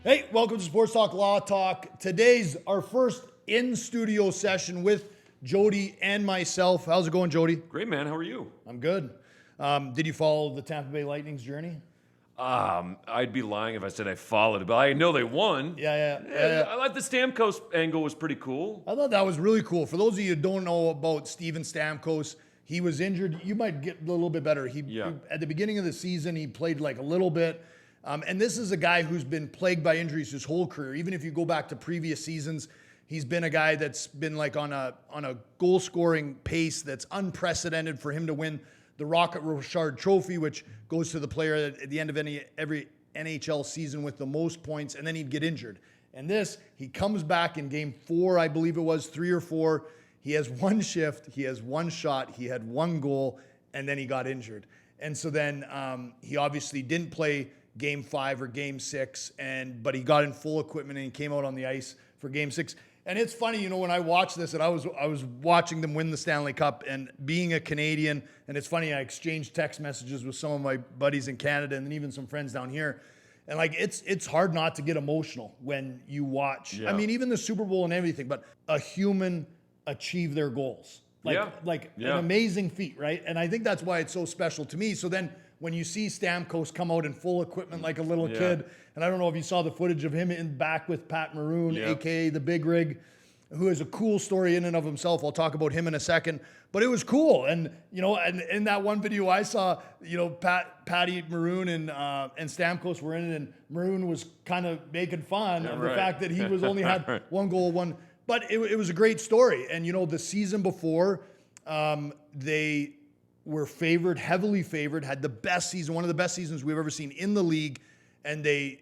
Hey, welcome to Sports Talk Law Talk. Today's our first in-studio session with Jody and myself. How's it going, Jody? Great, man. How are you? I'm good. Did you follow the Tampa Bay Lightning's journey? I'd be lying if I said I followed it, but I know they won. Yeah. I like the Stamkos angle was pretty cool. I thought that was really cool. For those of you who don't know about Steven Stamkos, he was injured. You might get a little bit better. At the beginning of the season, he played like a little bit. And this is a guy who's been plagued by injuries his whole career. Even if you go back to previous seasons, he's been a guy that's been like on a goal scoring pace that's unprecedented for him to win the Rocket Richard Trophy, which goes to the player at the end of every NHL season with the most points, and then he'd get injured. And he comes back in game 4, I believe it was, 3 or 4. He has one shift, he has one shot, he had one goal, and then he got injured. And so then he obviously didn't play game 5 or game 6, but he got in full equipment and he came out on the ice for game 6. And it's funny, when I watched this, and I was watching them win the Stanley Cup, and being a Canadian, and it's funny, I exchanged text messages with some of my buddies in Canada and even some friends down here. And like, it's hard not to get emotional when you watch. Yeah. I mean, even the Super Bowl and everything, but a human achieve their goals. An amazing feat, right? And I think that's why it's so special to me. So then when you see Stamkos come out in full equipment like a little kid, and I don't know if you saw the footage of him in back with Pat Maroon, a.k.a. the Big Rig, who is a cool story in and of himself. I'll talk about him in a second. But it was cool. And, and in that one video I saw, Patty Maroon and Stamkos were in it, and Maroon was kind of making fun of the fact that he was only had one goal, But it was a great story. And, the season before, they were favored, heavily favored, had the best season, one of the best seasons we've ever seen in the league, and they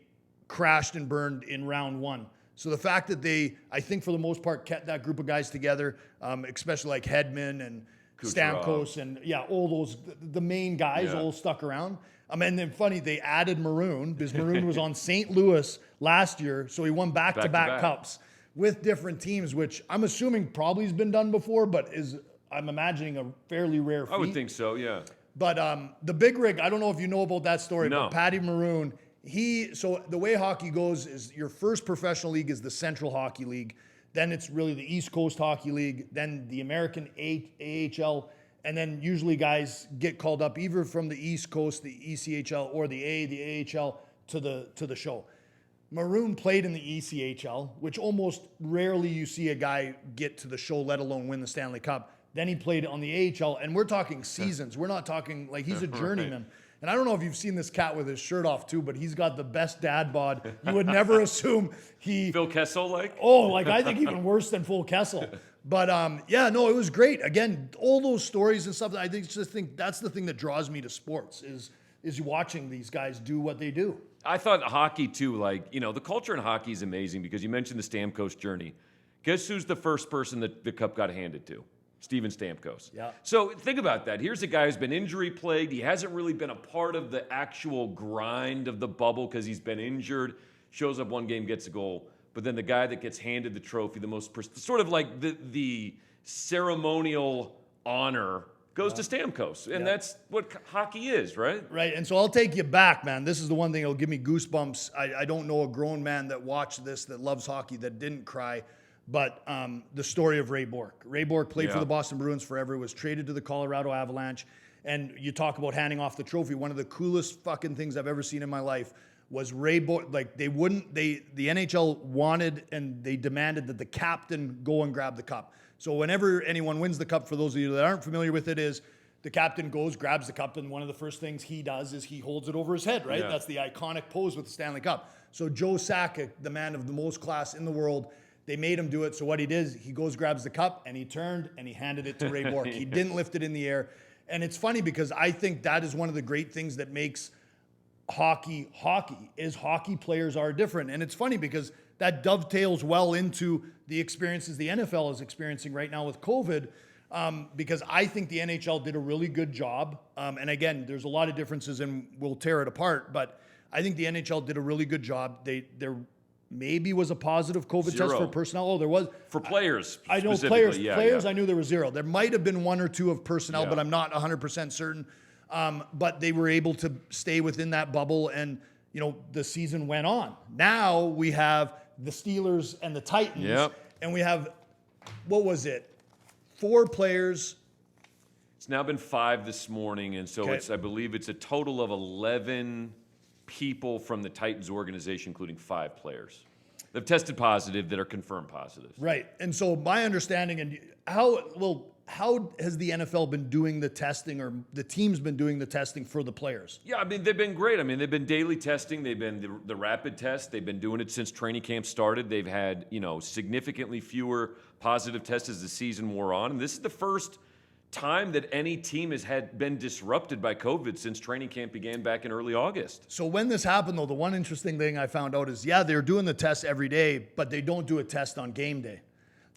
crashed and burned in round 1. So the fact that they, I think for the most part, kept that group of guys together, especially like Hedman and Stamkos and all those, the main guys all stuck around. And then funny, they added Maroon because Maroon was on St. Louis last year, so he won back-to-back cups with different teams, which I'm assuming probably has been done before, but I'm imagining a fairly rare feat. I would think so, yeah. But the Big Rig, I don't know if you know about that story, No. but Patty Maroon, so the way hockey goes is your first professional league is the Central Hockey League. Then it's really the East Coast Hockey League, then the American AHL, and then usually guys get called up either from the East Coast, the ECHL, or the AHL to the show. Maroon played in the ECHL, which almost rarely you see a guy get to the show, let alone win the Stanley Cup. Then he played on the AHL, and we're talking seasons. We're not talking, like, he's a journeyman. Right. And I don't know if you've seen this cat with his shirt off, too, but he's got the best dad bod. You would never assume he... Phil Kessel-like? Oh, I think even worse than Phil Kessel. But, it was great. Again, all those stories and stuff, I think that's the thing that draws me to sports, is watching these guys do what they do. I thought hockey, too, the culture in hockey is amazing because you mentioned the Stamkos journey. Guess who's the first person that the cup got handed to? Steven Stamkos. Yeah. So think about that. Here's a guy who's been injury plagued. He hasn't really been a part of the actual grind of the bubble because he's been injured. Shows up one game, gets a goal. But then the guy that gets handed the trophy, the most sort of like the ceremonial honor goes to Stamkos. And that's what hockey is, right? Right. And so I'll take you back, man. This is the one thing that'll give me goosebumps. I don't know a grown man that watched this, that loves hockey, that didn't cry. But the story of Ray Bourque. Ray Bourque played for the Boston Bruins forever, was traded to the Colorado Avalanche. And you talk about handing off the trophy. One of the coolest fucking things I've ever seen in my life was Ray Bourque. Like, the NHL wanted and they demanded that the captain go and grab the cup. So whenever anyone wins the cup, for those of you that aren't familiar with it, is the captain goes, grabs the cup, and one of the first things he does is he holds it over his head, right? Yeah. That's the iconic pose with the Stanley Cup. So Joe Sakic, the man of the most class in the world, they made him do it. So what he did is he goes, grabs the cup, and he turned and he handed it to Ray Bourque. He didn't lift it in the air. And it's funny because I think that is one of the great things that makes hockey, is hockey players are different. And it's funny because that dovetails well into the experiences the NFL is experiencing right now with COVID, because I think the NHL did a really good job. And again, there's a lot of differences and we'll tear it apart, but I think the NHL did a really good job. There maybe was a positive COVID test for personnel. Oh, there was. For players, I know players. Players, I knew there was 0. There might have been 1 or 2 of personnel, but I'm not 100% certain. But they were able to stay within that bubble. And, the season went on. Now we have the Steelers and the Titans. Yep. And we have, what was it? 4 players. It's now been 5 this morning, and so I believe it's a total of 11 people from the Titans organization, including 5 players. They've tested positive that are confirmed positives. Right. And so my understanding, and how has the NFL been doing the testing, or the team's been doing the testing for the players? Yeah, I mean, they've been great. I mean, they've been daily testing. They've been the rapid test. They've been doing it since training camp started. They've had, significantly fewer positive tests as the season wore on. And this is the first time that any team has been disrupted by COVID since training camp began back in early August. So when this happened, though, the one interesting thing I found out is, they're doing the test every day, but they don't do a test on game day.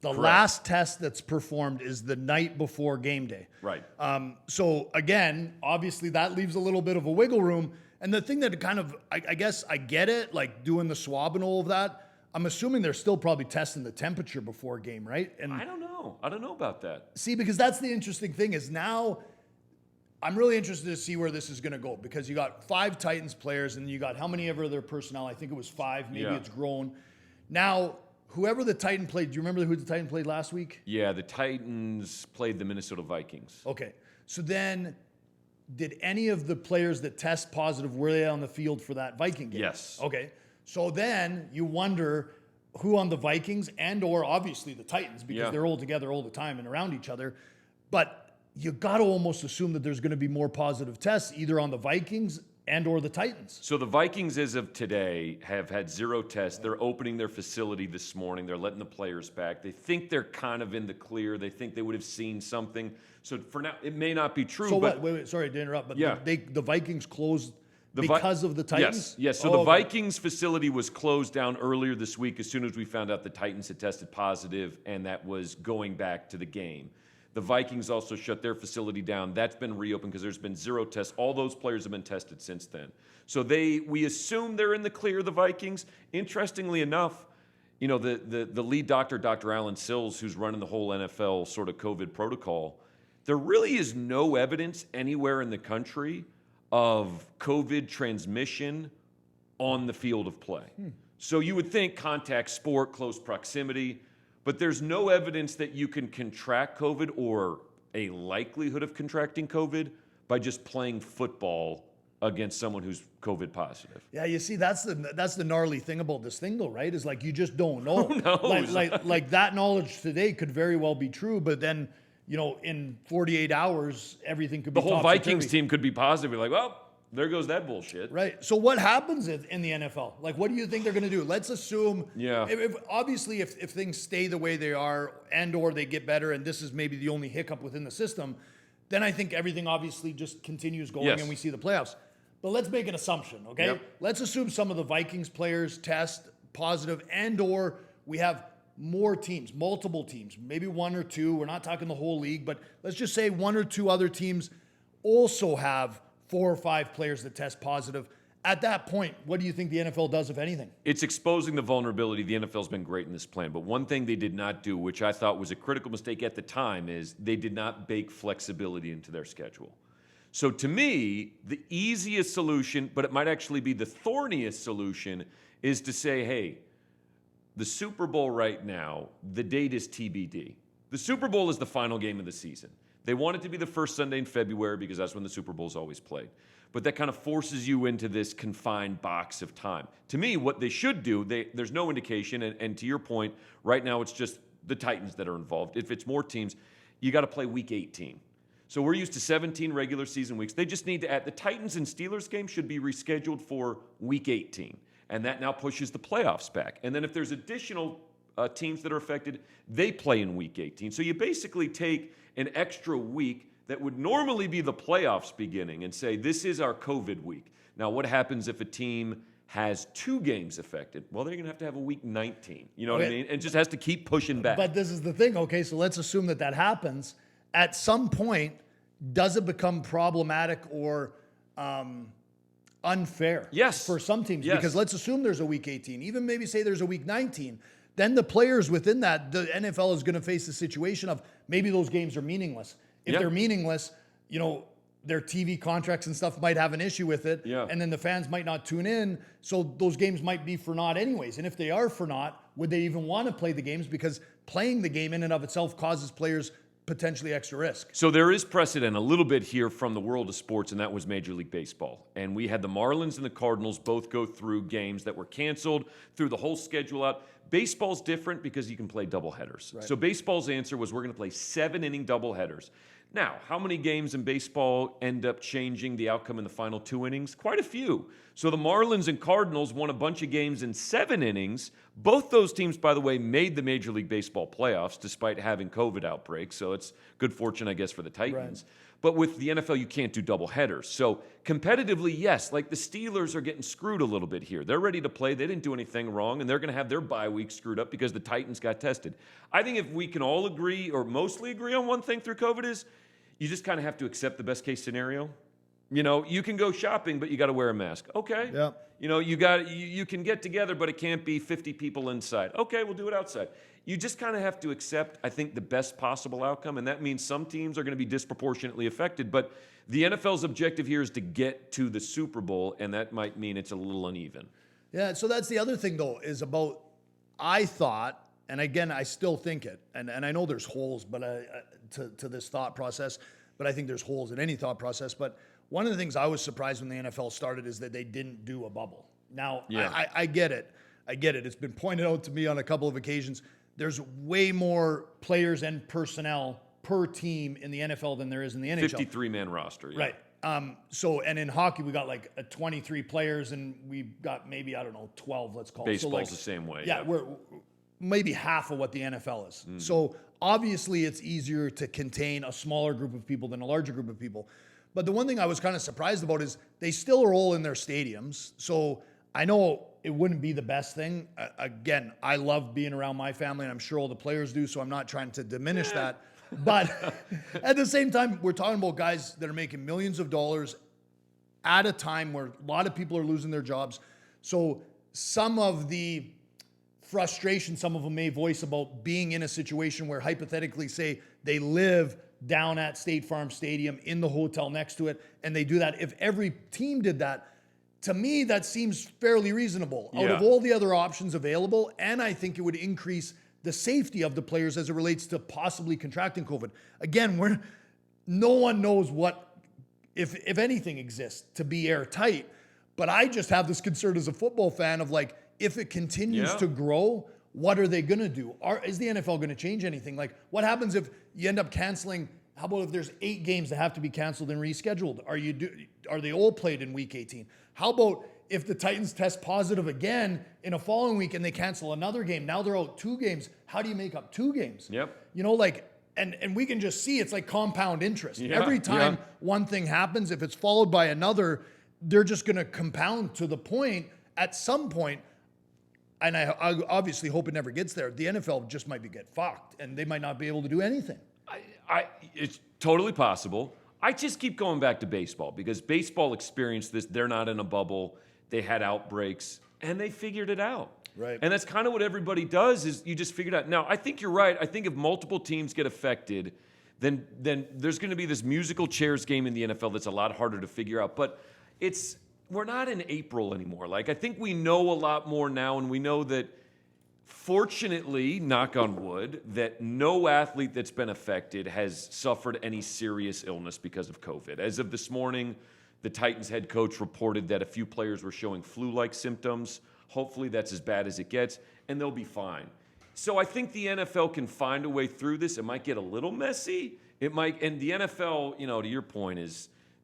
The last test that's performed is the night before game day. Right. So again, obviously that leaves a little bit of a wiggle room. And the thing that kind of, I guess I get it, like doing the swab and all of that, I'm assuming they're still probably testing the temperature before game, right? And I don't know. I don't know about that. See, because that's the interesting thing is now I'm really interested to see where this is going to go, because you got 5 Titans players and you got how many ever their personnel? I think it was 5. Maybe it's grown. Now, whoever the Titan played, do you remember who the Titan played last week? Yeah, the Titans played the Minnesota Vikings. Okay. So then, did any of the players that test positive, were they on the field for that Viking game? Yes. Okay. So then you wonder who on the Vikings and or obviously the Titans, because they're all together all the time and around each other. But you got to almost assume that there's going to be more positive tests either on the Vikings and or the Titans. So the Vikings, as of today, have had 0 tests. They're opening their facility this morning. They're letting the players back. They think they're kind of in the clear. They think they would have seen something. So for now, it may not be true. So but wait, sorry to interrupt, but the Vikings closed because of the Yes, Titans? yes. So the Vikings facility was closed down earlier this week as soon as we found out the Titans had tested positive, and that was going back to the game. The Vikings also shut their facility down. That's been reopened because there's been 0 tests. All those players have been tested since then. So we assume they're in the clear, the Vikings. Interestingly enough, the lead doctor, Dr. Alan Sills, who's running the whole NFL sort of COVID protocol, there really is no evidence anywhere in the country of COVID transmission on the field of play. So you would think contact sport, close proximity, but there's no evidence that you can contract COVID or a likelihood of contracting COVID by just playing football against someone who's COVID positive. Yeah, you see, that's the gnarly thing about this thing, though, right? Is like you just don't know. Who knows? Like that knowledge today could very well be true, but then in 48 hours, everything could be the whole Vikings team could be positive. You're like, well, there goes that bullshit. Right. So what happens in the NFL? Like, what do you think they're going to do? Let's assume, obviously, if things stay the way they are and or they get better, and this is maybe the only hiccup within the system, then I think everything obviously just continues going and we see the playoffs. But let's make an assumption, okay? Yep. Let's assume some of the Vikings players test positive and or we have more teams, multiple teams, maybe 1 or 2. We're not talking the whole league, but let's just say 1 or 2 other teams also have 4 or 5 players that test positive. At that point, what do you think the NFL does, if anything? It's exposing the vulnerability. The NFL's been great in this plan. But one thing they did not do, which I thought was a critical mistake at the time, is they did not bake flexibility into their schedule. So to me, the easiest solution, but it might actually be the thorniest solution, is to say, hey, the Super Bowl right now, the date is TBD. The Super Bowl is the final game of the season. They want it to be the first Sunday in February because that's when the Super Bowl is always played. But that kind of forces you into this confined box of time. To me, what they should do, there's no indication, and to your point, right now it's just the Titans that are involved. If it's more teams, you got to play Week 18. So we're used to 17 regular season weeks. They just need to add, the Titans and Steelers game should be rescheduled for Week 18. And that now pushes the playoffs back. And then if there's additional teams that are affected, they play in Week 18. So you basically take an extra week that would normally be the playoffs beginning and say, this is our COVID week. Now, what happens if a team has 2 games affected? Well, they're going to have a Week 19. You know what I mean? And just has to keep pushing back. But this is the thing, okay? So let's assume that happens. At some point, does it become problematic or unfair? Yes. For some teams. Yes. Because let's assume there's a Week 18. Even maybe say there's a Week 19. Then the players within that, the NFL is going to face the situation of maybe those games are meaningless. If they're meaningless, their TV contracts and stuff might have an issue with it. Yeah. And then the fans might not tune in. So those games might be for naught anyways. And if they are for naught, would they even want to play the games? Because playing the game in and of itself causes players potentially extra risk. So there is precedent a little bit here from the world of sports, and that was Major League Baseball. And we had the Marlins and the Cardinals both go through games that were canceled, threw the whole schedule out. Baseball's different because you can play doubleheaders. Right. So baseball's answer was we're going to play 7-inning doubleheaders. Now, how many games in baseball end up changing the outcome in the final 2 innings? Quite a few. So the Marlins and Cardinals won a bunch of games in 7 innings. Both those teams, by the way, made the Major League Baseball playoffs despite having COVID outbreaks. So it's good fortune, I guess, for the Titans. Right. But with the NFL, you can't do doubleheaders. So competitively, yes, like the Steelers are getting screwed a little bit here. They're ready to play. They didn't do anything wrong, and they're going to have their bye week screwed up because the Titans got tested. I think if we can all agree or mostly agree on one thing through COVID is you just kind of have to accept the best case scenario. You know, you can go shopping, but you got to wear a mask. Okay. Yeah. You know, you can get together, but it can't be 50 people inside. Okay, we'll do it outside. You just kind of have to accept, I think, the best possible outcome, and that means some teams are going to be disproportionately affected. But the NFL's objective here is to get to the Super Bowl, and that might mean it's a little uneven. Yeah, so that's the other thing, though, is about, I thought, and again, I still think it, and I know there's holes but to this thought process, but I think there's holes in any thought process. But one of the things I was surprised when the NFL started is that they didn't do a bubble. Now, yeah. I get it. I get it. It's been pointed out to me on a couple of occasions. There's way more players and personnel per team in the NFL than there is in the NHL. 53-man roster. Yeah. Right. So, and in hockey, we got like 23 players, and we've got maybe, 12, let's call it. Baseball's so like, the same way. Yeah, we're maybe half of what the NFL is. Mm. So obviously it's easier to contain a smaller group of people than a larger group of people. But the one thing I was kind of surprised about is they still are all in their stadiums. So I know it wouldn't be the best thing. Again, I love being around my family, and I'm sure all the players do, so I'm not trying to diminish that. But at the same time, we're talking about guys that are making millions of dollars at a time where a lot of people are losing their jobs. So some of the frustration some of them may voice about being in a situation where, hypothetically, say they live down at State Farm Stadium in the hotel next to it, and they do that. If every team did that, to me, that seems fairly reasonable. Out of all the other options available, and I think it would increase the safety of the players as it relates to possibly contracting COVID. Again, no one knows what, if anything exists to be airtight, but I just have this concern as a football fan of like, if it continues to grow, what are they going to do? Is the NFL going to change anything? Like, what happens if you end up canceling? How about if there's 8 games that have to be canceled and rescheduled? Are they all played in week 18? How about if the Titans test positive again in a following week and they cancel another game? Now they're out 2 games. How do you make up 2 games? Yep. You know, like, and we can just see it's like compound interest. Every time one thing happens, if it's followed by another, they're just going to compound to the point at some point. And I obviously hope it never gets there. The NFL just might get fucked, and they might not be able to do anything. It's totally possible. I just keep going back to baseball because baseball experienced this. They're not in a bubble. They had outbreaks, and they figured it out. Right. And that's kind of what everybody does is you just figure it out. Now, I think you're right. I think if multiple teams get affected, then there's going to be this musical chairs game in the NFL that's a lot harder to figure out. But we're not in April anymore. Like, I think we know a lot more now, and we know that, fortunately, knock on wood, that no athlete that's been affected has suffered any serious illness because of COVID. As of this morning, the Titans head coach reported that a few players were showing flu-like symptoms. Hopefully that's as bad as it gets, and they'll be fine. So I think the NFL can find a way through this. It might get a little messy. It might, and the NFL, to your point,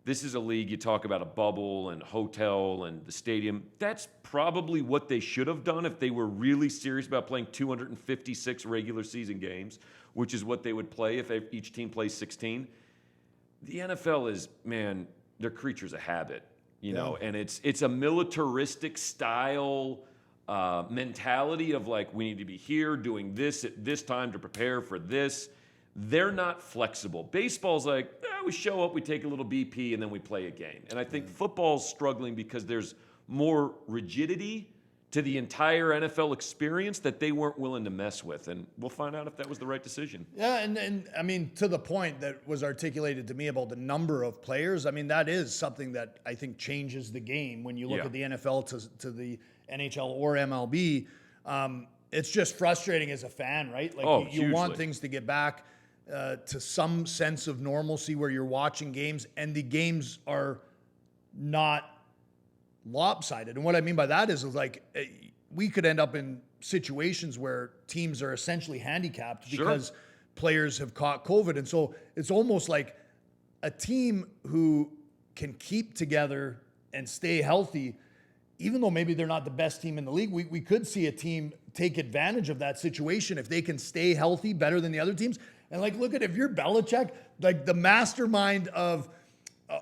this is a league, you talk about a bubble and hotel and the stadium. That's probably what they should have done if they were really serious about playing 256 regular season games, which is what they would play if each team plays 16. The NFL is, man, they're creatures of habit, you know, and it's a militaristic style mentality of like, we need to be here doing this at this time to prepare for this. They're not flexible. Baseball's like, we show up, we take a little BP, and then we play a game. And I think football's struggling because there's more rigidity to the entire NFL experience that they weren't willing to mess with. And we'll find out if that was the right decision. Yeah, and I mean, to the point that was articulated to me about the number of players, I mean, that is something that I think changes the game when you look at the NFL to the NHL or MLB. It's just frustrating as a fan, right? Like you want things to get back to some sense of normalcy where you're watching games and the games are not lopsided. And what I mean by that is like we could end up in situations where teams are essentially handicapped because players have caught COVID. And so it's almost like a team who can keep together and stay healthy, even though maybe they're not the best team in the league, we could see a team take advantage of that situation if they can stay healthy better than the other teams. And like, look at, if you're Belichick, like the mastermind of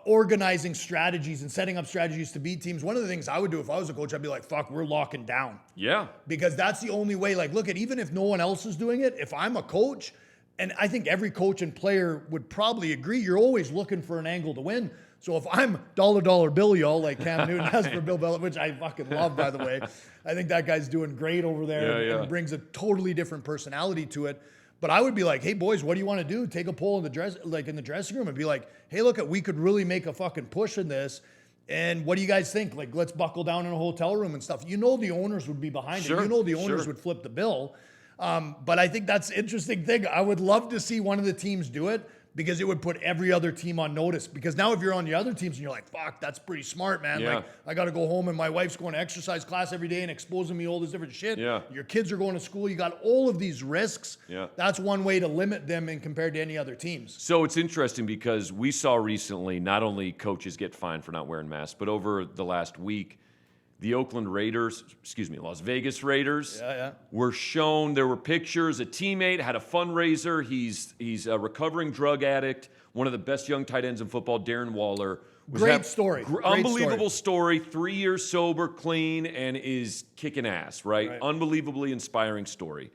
organizing strategies and setting up strategies to beat teams. One of the things I would do if I was a coach, I'd be like, fuck, we're locking down. Yeah. Because that's the only way. Like, look at, even if no one else is doing it, if I'm a coach, and I think every coach and player would probably agree, you're always looking for an angle to win. So if I'm dollar bill y'all, like Cam Newton has for Bill Belichick, which I fucking love, by the way. I think that guy's doing great over there and brings a totally different personality to it. But I would be like, hey boys, what do you want to do? Take a poll in the dressing room and be like, hey, look, we could really make a fucking push in this. And what do you guys think? Like, let's buckle down in a hotel room and stuff. You know, the owners would be behind it. You know, the owners would flip the bill. But I think that's an interesting thing. I would love to see one of the teams do it, because it would put every other team on notice. Because now if you're on the other teams and you're like, fuck, that's pretty smart, man. Yeah. Like, I got to go home and my wife's going to exercise class every day and exposing me all this different shit. Yeah. Your kids are going to school. You got all of these risks. Yeah. That's one way to limit them in compared to any other teams. So it's interesting because we saw recently not only coaches get fined for not wearing masks, but over the last week, the Las Vegas Raiders were shown, there were pictures, a teammate had a fundraiser. He's a recovering drug addict, one of the best young tight ends in football, Darren Waller. Great story. Unbelievable story. 3 years sober, clean, and is kicking ass, right? Unbelievably inspiring story.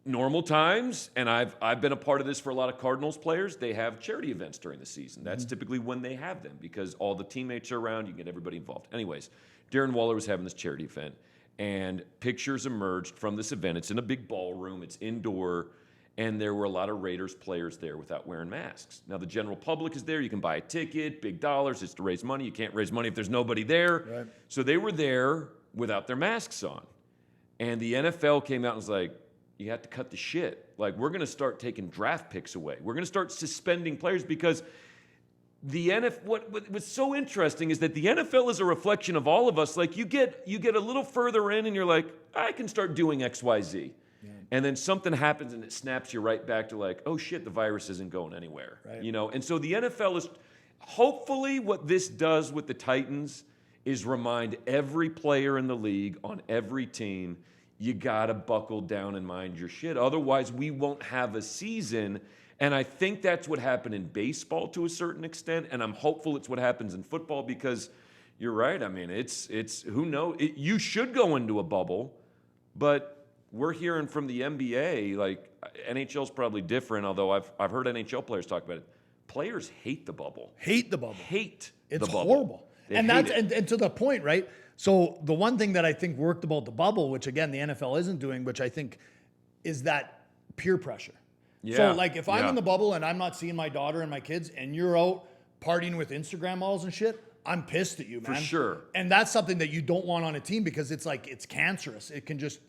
Normal times, and I've been a part of this for a lot of Cardinals players, they have charity events during the season. That's typically when they have them because all the teammates are around, you get everybody involved. Anyways, Darren Waller was having this charity event, and pictures emerged from this event. It's in a big ballroom, it's indoor, and there were a lot of Raiders players there without wearing masks. Now, the general public is there. You can buy a ticket, big dollars, it's to raise money. You can't raise money if there's nobody there. Right. So they were there without their masks on. And the NFL came out and was like, you have to cut the shit. Like, we're going to start taking draft picks away. We're going to start suspending players because the NFL, what's so interesting is that the NFL is a reflection of all of us. Like, you get a little further in and you're like, I can start doing X, Y, Z. Yeah. And then something happens and it snaps you right back to like, oh shit, the virus isn't going anywhere. Right. You know? And so the NFL is, hopefully what this does with the Titans is remind every player in the league on every team, you gotta buckle down and mind your shit. Otherwise, we won't have a season. And I think that's what happened in baseball to a certain extent. And I'm hopeful it's what happens in football because you're right. I mean, it's who knows? You should go into a bubble, but we're hearing from the NBA, like NHL's probably different, although I've heard NHL players talk about it. Players hate the bubble. Hate the bubble. Hate it's the bubble. Horrible. And that's and to the point, right? So the one thing that I think worked about the bubble, which again the NFL isn't doing, which I think is that peer pressure. Yeah. So like if I'm in the bubble and I'm not seeing my daughter and my kids and you're out partying with Instagram models and shit, I'm pissed at you, man. For sure. And that's something that you don't want on a team because it's like, it's cancerous. It can just,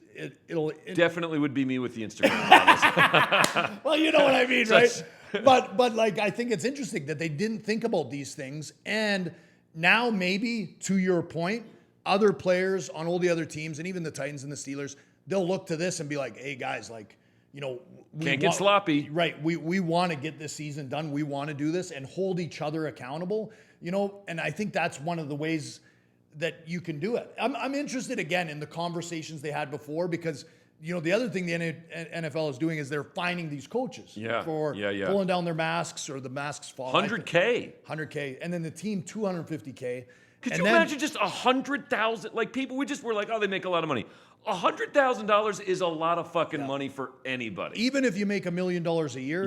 it'll definitely would be me with the Instagram models. Well, you know what I mean, right? But like, I think it's interesting that they didn't think about these things. And now maybe to your point, other players on all the other teams and even the Titans and the Steelers, they'll look to this and be like, hey guys, like, you know, can't get sloppy. Right. We want to get this season done. We want to do this and hold each other accountable, you know, and I think that's one of the ways that you can do it. I'm interested again in the conversations they had before because, you know, the other thing the NFL is doing is they're fining these coaches for pulling down their masks or the masks fall. $100K. And then the team $250K. Could you imagine just 100,000? Like people, we just were like, oh, they make a lot of money. $100,000 is a lot of fucking money for anybody. Even if you make $1 million a year,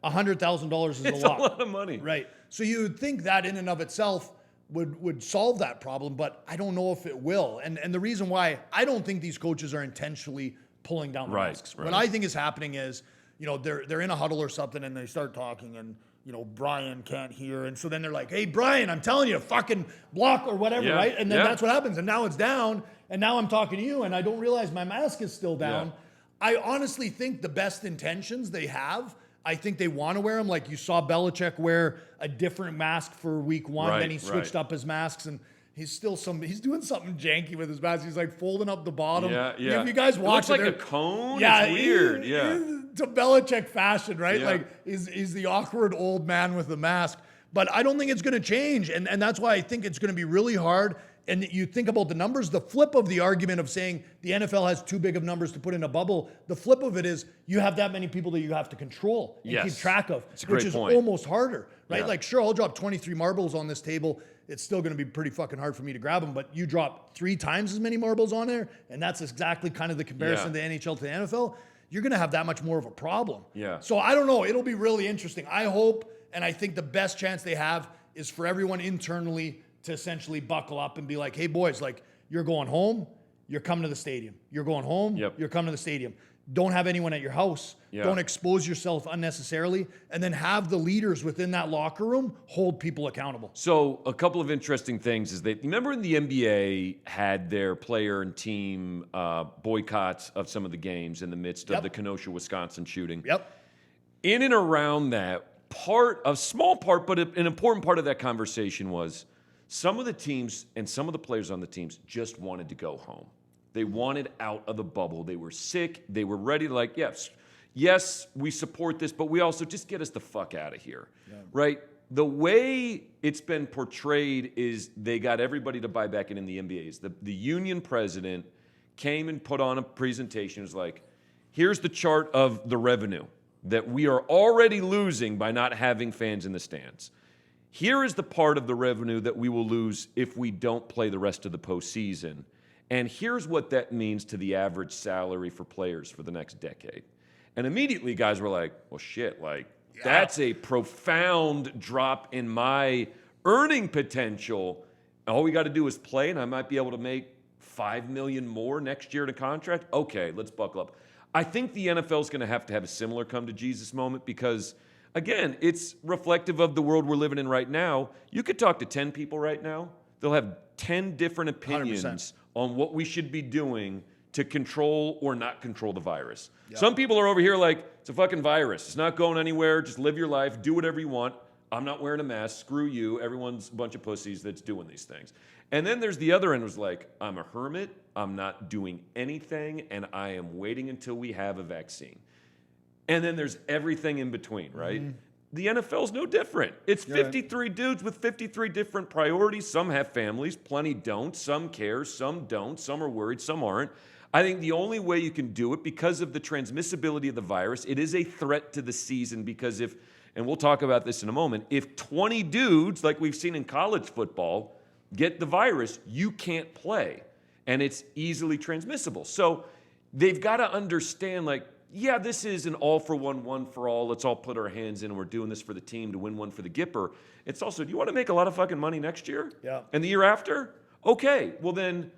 $100,000 is it's a lot. It's a lot of money. Right. So you would think that in and of itself would solve that problem, but I don't know if it will. And the reason why I don't think these coaches are intentionally pulling down the masks. Right. What I think is happening is, they're in a huddle or something and they start talking and, Brian can't hear. And so then they're like, hey, Brian, I'm telling you, fucking block or whatever, right? And then that's what happens. And now it's down. And now I'm talking to you and I don't realize my mask is still down. Yeah. I honestly think the best intentions they have, I think they want to wear them. Like you saw Belichick wear a different mask for week 1. Then he switched up his masks and he's doing something janky with his mask. He's like folding up the bottom. Yeah. If you guys watch it, looks like a cone. Yeah, it's weird. To Belichick fashion, right? Like he's the awkward old man with the mask. But I don't think it's going to change. And that's why I think it's going to be really hard. And you think about the numbers, the flip of the argument of saying the NFL has too big of numbers to put in a bubble, the flip of it is you have that many people that you have to control and keep track of, which is almost harder, right? Like, sure, I'll drop 23 marbles on this table. It's still going to be pretty fucking hard for me to grab them, but you drop 3 times as many marbles on there, and that's exactly kind of the comparison of the NHL to the NFL, you're going to have that much more of a problem. So I don't know. It'll be really interesting. I hope, and I think the best chance they have is for everyone internally to essentially buckle up and be like, hey, boys, like, you're going home, you're coming to the stadium. You're going home, you're coming to the stadium. Don't have anyone at your house. Don't expose yourself unnecessarily. And then have the leaders within that locker room hold people accountable. So a couple of interesting things is that, remember when the NBA had their player and team boycotts of some of the games in the midst of the Kenosha, Wisconsin shooting? In and around that, a small part, but an important part of that conversation was, some of the teams and some of the players on the teams just wanted to go home. They wanted out of the bubble. They were sick. They were ready to like, yes, we support this, but we also just get us the fuck out of here, right? The way it's been portrayed is they got everybody to buy back in the NBAs. The union president came and put on a presentation. It was like, here's the chart of the revenue that we are already losing by not having fans in the stands. Here is the part of the revenue that we will lose if we don't play the rest of the postseason. And here's what that means to the average salary for players for the next decade. And immediately guys were like, well, shit, like, that's a profound drop in my earning potential. All we got to do is play, and I might be able to make $5 million more next year in a contract. Okay, let's buckle up. I think the NFL is going to have a similar come to Jesus moment because, again, it's reflective of the world we're living in right now. You could talk to 10 people right now. They'll have 10 different opinions 100%. On what we should be doing to control or not control the virus. Some people are over here like, it's a fucking virus. It's not going anywhere. Just live your life. Do whatever you want. I'm not wearing a mask. Screw you. Everyone's a bunch of pussies that's doing these things. And then there's the other end was like, I'm a hermit. I'm not doing anything. And I am waiting until we have a vaccine. And then there's everything in between, right? Mm-hmm. The NFL's no different. It's 53 dudes with 53 different priorities. Some have families, plenty don't. Some care, some don't. Some are worried, some aren't. I think the only way you can do it, because of the transmissibility of the virus, it is a threat to the season because if, and we'll talk about this in a moment, if 20 dudes, like we've seen in college football, get the virus, you can't play. And it's easily transmissible. So they've got to understand, like, yeah, this is an all for one, one for all. Let's all put our hands in and we're doing this for the team to win one for the Gipper. It's also, do you want to make a lot of fucking money next year? Yeah. And the year after? Okay, well then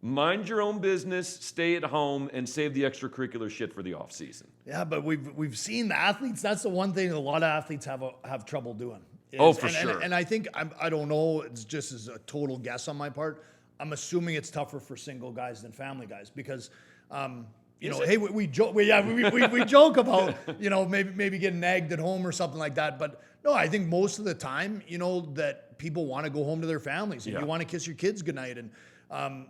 mind your own business, stay at home, and save the extracurricular shit for the off season. Yeah, but we've seen the athletes. That's the one thing a lot of athletes have trouble doing. Sure. And I think, I don't know, it's just as a total guess on my part, I'm assuming it's tougher for single guys than family guys because, hey, we joke, we joke about, maybe getting nagged at home or something like that. But no, I think most of the time, that people want to go home to their families and you want to kiss your kids goodnight and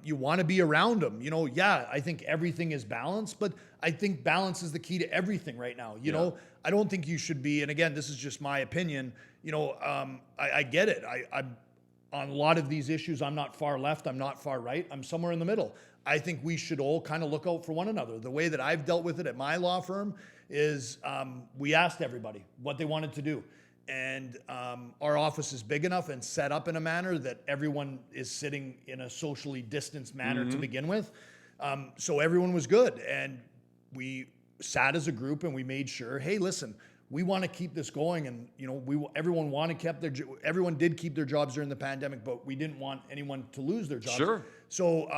you want to be around them. I think everything is balanced, but I think balance is the key to everything right now. I don't think you should be, and again, this is just my opinion, I get it. I'm on a lot of these issues, I'm not far left, I'm not far right, I'm somewhere in the middle. I think we should all kind of look out for one another. The way that I've dealt with it at my law firm is we asked everybody what they wanted to do. And our office is big enough and set up in a manner that everyone is sitting in a socially distanced manner to begin with. So everyone was good. And we sat as a group and we made sure, hey, listen, we want to keep this going, and everyone did keep their jobs during the pandemic, but we didn't want anyone to lose their jobs. Sure. So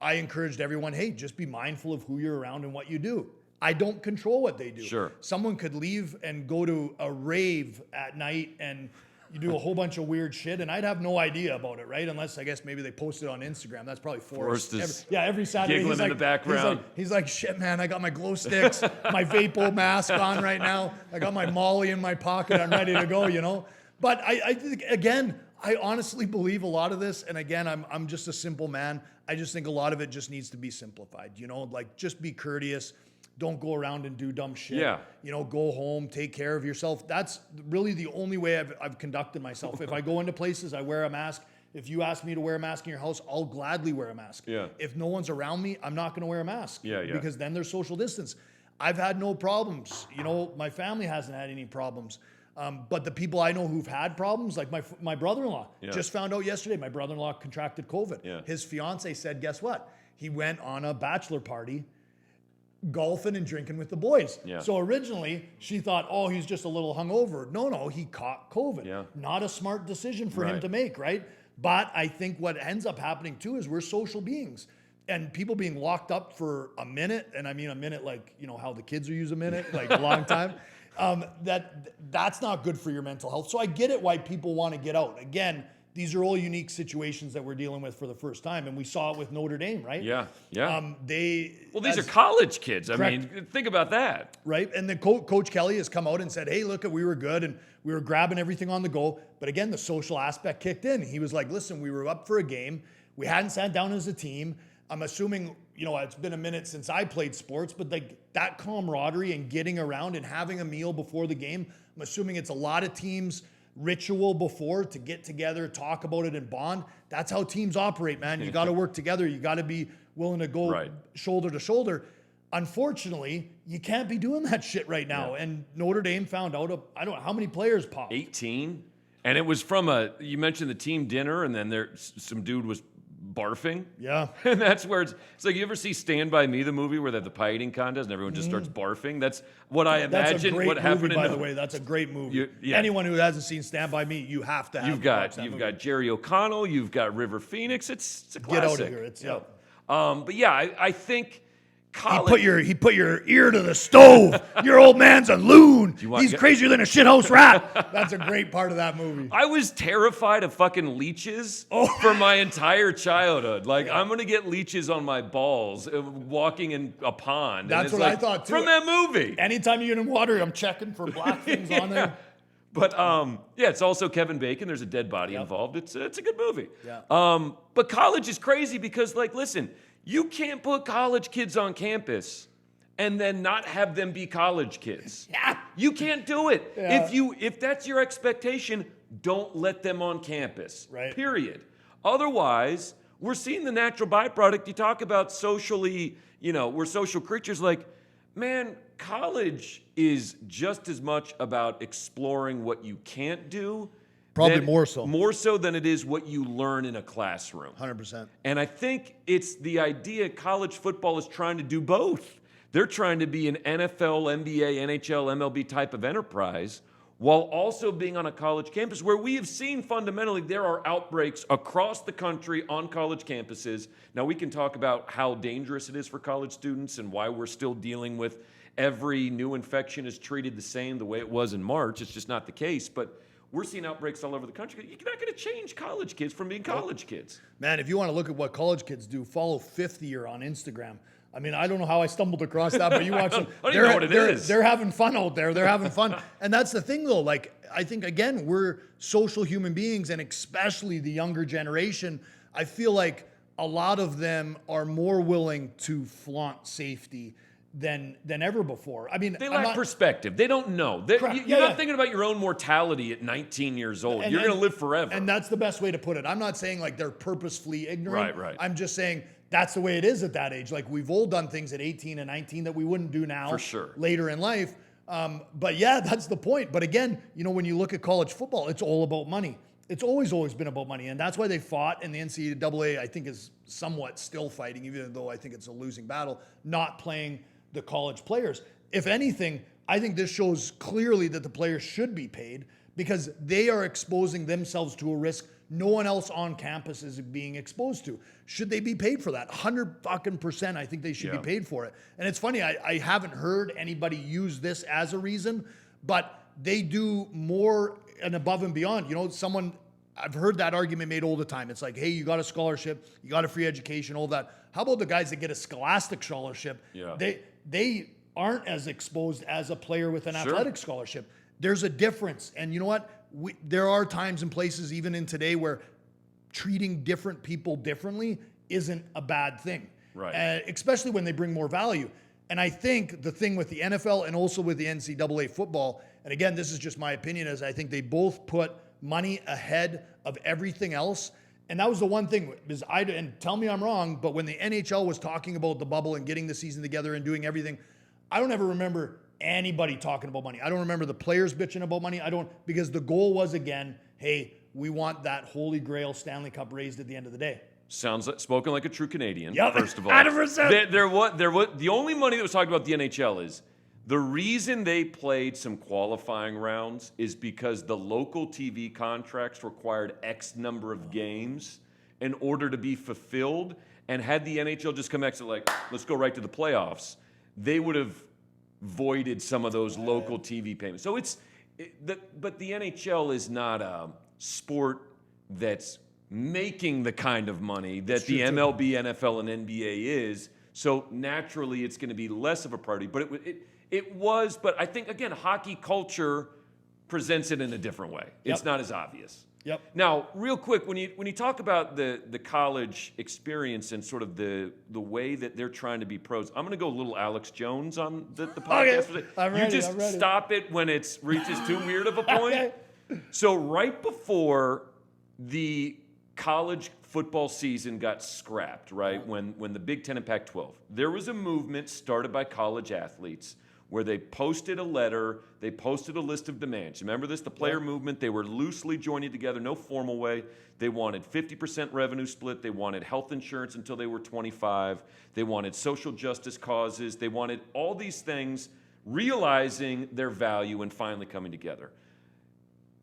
I encouraged everyone, hey, just be mindful of who you're around and what you do. I don't control what they do. Sure. Someone could leave and go to a rave at night and you do a whole bunch of weird shit, and I'd have no idea about it, right? Unless I guess maybe they posted on Instagram. That's probably Forrest. Every Saturday giggling in the background. He's like, shit, man, I got my glow sticks, my Vapo mask on right now. I got my Molly in my pocket. I'm ready to go, you know? But I think, again, I honestly believe a lot of this, and again, I'm just a simple man. I just think a lot of it just needs to be simplified, you know? Like, just be courteous. Don't go around and do dumb shit. Yeah. You know, go home, take care of yourself. That's really the only way I've conducted myself. If I go into places, I wear a mask. If you ask me to wear a mask in your house, I'll gladly wear a mask. Yeah. If no one's around me, I'm not going to wear a mask. Yeah. Because then there's social distance. I've had no problems. You know, my family hasn't had any problems. But the people I know who've had problems, like my brother-in-law, just found out yesterday, my brother-in-law contracted COVID. Yeah. His fiance said, guess what? He went on a bachelor party golfing and drinking with the boys. Yeah. So originally she thought, oh, he's just a little hungover. No, he caught COVID. Yeah. Not a smart decision for him to make, right? But I think what ends up happening too is we're social beings. And people being locked up for a minute, and I mean a minute like, you know, how the kids use a minute, like a long time, that's not good for your mental health. So I get it why people want to get out. Again, these are all unique situations that we're dealing with for the first time, and we saw it with Notre Dame, right? Yeah. These are college kids. I Correct. mean, think about that. Right, and then Coach Kelly has come out and said, hey, look, we were good, and we were grabbing everything on the go. But again, the social aspect kicked in. He was like, listen, we were up for a game. We hadn't sat down as a team. I'm assuming, you know, it's been a minute since I played sports, but like that camaraderie and getting around and having a meal before the game, I'm assuming it's a lot of teams' ritual before to get together, talk about it, and bond. That's how teams operate, man. You got to work together. You got to be willing to go shoulder to shoulder. Unfortunately, you can't be doing that shit right now. And Notre Dame found out, I don't know, how many players popped? 18. And it was from you mentioned the team dinner, and then some dude was barfing. Yeah. And that's where it's like, you ever see Stand By Me, the movie where they have the pie eating contest and everyone just starts barfing? That's what I imagine what happened. By the way, that's a great movie. Anyone who hasn't seen Stand By Me, you have to have. You've got Jerry O'Connell, you've got River Phoenix. It's a classic. Get out of here. It's but yeah, I think college. He put your ear to the stove. Your old man's a loon. He's crazier than a shithouse rat. That's a great part of that movie. I was terrified of fucking leeches for my entire childhood. Like, I'm going to get leeches on my balls walking in a pond. That's what I thought, too. From that movie. Anytime you get in water, I'm checking for black things on there. But, it's also Kevin Bacon. There's a dead body involved. It's a good movie. Yeah. But college is crazy because, like, listen, you can't put college kids on campus and then not have them be college kids. Yeah. You can't do it. Yeah. If that's your expectation, don't let them on campus. Right. Period. Otherwise, we're seeing the natural byproduct. You talk about socially, we're social creatures. Like, man, college is just as much about exploring what you can't do. Probably more so. More so than it is what you learn in a classroom. 100%. And I think it's the idea college football is trying to do both. They're trying to be an NFL, NBA, NHL, MLB type of enterprise while also being on a college campus where we have seen fundamentally there are outbreaks across the country on college campuses. Now, we can talk about how dangerous it is for college students and why we're still dealing with every new infection is treated the same the way it was in March. It's just not the case. But we're seeing outbreaks all over the country. You're not going to change college kids from being college kids. Man, if you want to look at what college kids do, follow Fifth Year on Instagram. I mean, I don't know how I stumbled across that, but you watch them. I don't even know what it is. They're having fun out there. They're having fun. And that's the thing, though. Like, I think, again, we're social human beings, and especially the younger generation. I feel like a lot of them are more willing to flaunt safety than ever before. I mean, they lack perspective. They don't know. You're not thinking about your own mortality at 19 years old. You're going to live forever. And that's the best way to put it. I'm not saying like they're purposefully ignorant. Right. I'm just saying that's the way it is at that age. Like, we've all done things at 18 and 19 that we wouldn't do now. For sure. Later in life. But yeah, that's the point. But again, when you look at college football, it's all about money. It's always been about money. And that's why they fought, and the NCAA, I think, is somewhat still fighting, even though I think it's a losing battle, not playing the college players. If anything, I think this shows clearly that the players should be paid because they are exposing themselves to a risk no one else on campus is being exposed to. Should they be paid for that? 100% I think they should be paid for it. And it's funny, I haven't heard anybody use this as a reason, but they do more and above and beyond. You know, I've heard that argument made all the time. It's like, hey, you got a scholarship, you got a free education, all that. How about the guys that get a scholastic scholarship? Yeah. They aren't as exposed as a player with an athletic scholarship. There's a difference. And you know what? There are times and places, even in today, where treating different people differently isn't a bad thing. Right. Especially when they bring more value. And I think the thing with the NFL and also with the NCAA football, and again, this is just my opinion, is I think they both put money ahead of everything else. And that was the one thing, is and tell me I'm wrong, but when the NHL was talking about the bubble and getting the season together and doing everything, I don't ever remember anybody talking about money. I don't remember the players bitching about money. Because the goal was, again, hey, we want that holy grail Stanley Cup raised at the end of the day. Sounds like, spoken like a true Canadian, Yep. first of all. 100%. The only money that was talked about the NHL is the reason they played some qualifying rounds is because the local TV contracts required X number of games in order to be fulfilled. And had the NHL just come back to like, let's go right to the playoffs, they would have voided some of those local TV payments. So but the NHL is not a sport that's making the kind of money that the MLB, NFL, and NBA is. So naturally, it's going to be less of a priority. But but I think, again, hockey culture presents it in a different way. It's not as obvious. Yep. Now, real quick, when you talk about the college experience and sort of the way that they're trying to be pros, I'm going to go a little Alex Jones on the podcast. Okay. I'm ready. You just stop it when it reaches too weird of a point. Okay. So right before the college football season got scrapped, right, when the Big Ten and Pac-12, there was a movement started by college athletes where they posted a letter, they posted a list of demands. Remember this, the player movement, they were loosely joining together, no formal way. They wanted 50% revenue split, they wanted health insurance until they were 25, they wanted social justice causes, they wanted all these things, realizing their value and finally coming together.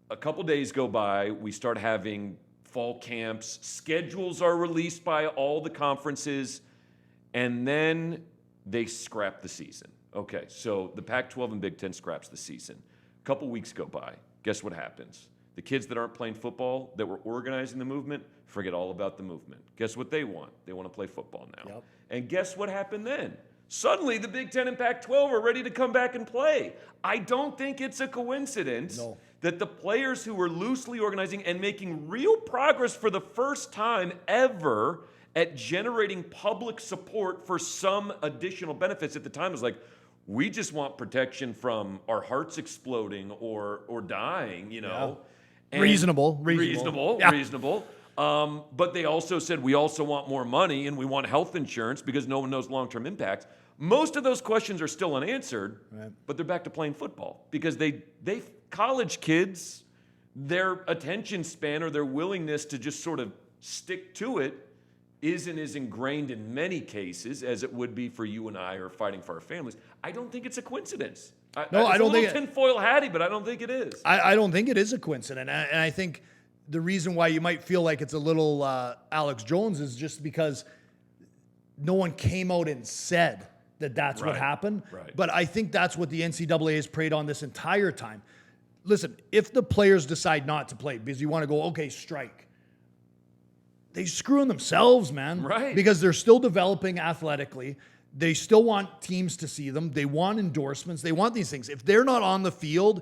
A couple days go by, we start having fall camps, schedules are released by all the conferences, and then they scrap the season. Okay, so the Pac-12 and Big Ten scraps the season. A couple weeks go by. Guess what happens? The kids that aren't playing football, that were organizing the movement, forget all about the movement. Guess what they want? They want to play football now. Yep. And guess what happened then? Suddenly, the Big Ten and Pac-12 are ready to come back and play. I don't think it's a coincidence that the players who were loosely organizing and making real progress for the first time ever at generating public support for some additional benefits at the time was like, we just want protection from our hearts exploding or dying, you know. Yeah. Reasonable. But they also said, we also want more money and we want health insurance because no one knows long-term impacts. Most of those questions are still unanswered, but they're back to playing football because they college kids, their attention span or their willingness to just sort of stick to it isn't as ingrained in many cases as it would be for you and I or fighting for our families. I don't think it's a coincidence. I don't think tinfoil hatty, but I don't think it is. I don't think it is a coincidence, and I think the reason why you might feel like it's a little Alex Jones is just because no one came out and said that that's what happened. Right. But I think that's what the NCAA has preyed on this entire time. Listen, if the players decide not to play because you want to go, okay, strike, they're screwing themselves, man. Right. Because they're still developing athletically. They still want teams to see them. They want endorsements. They want these things. If they're not on the field,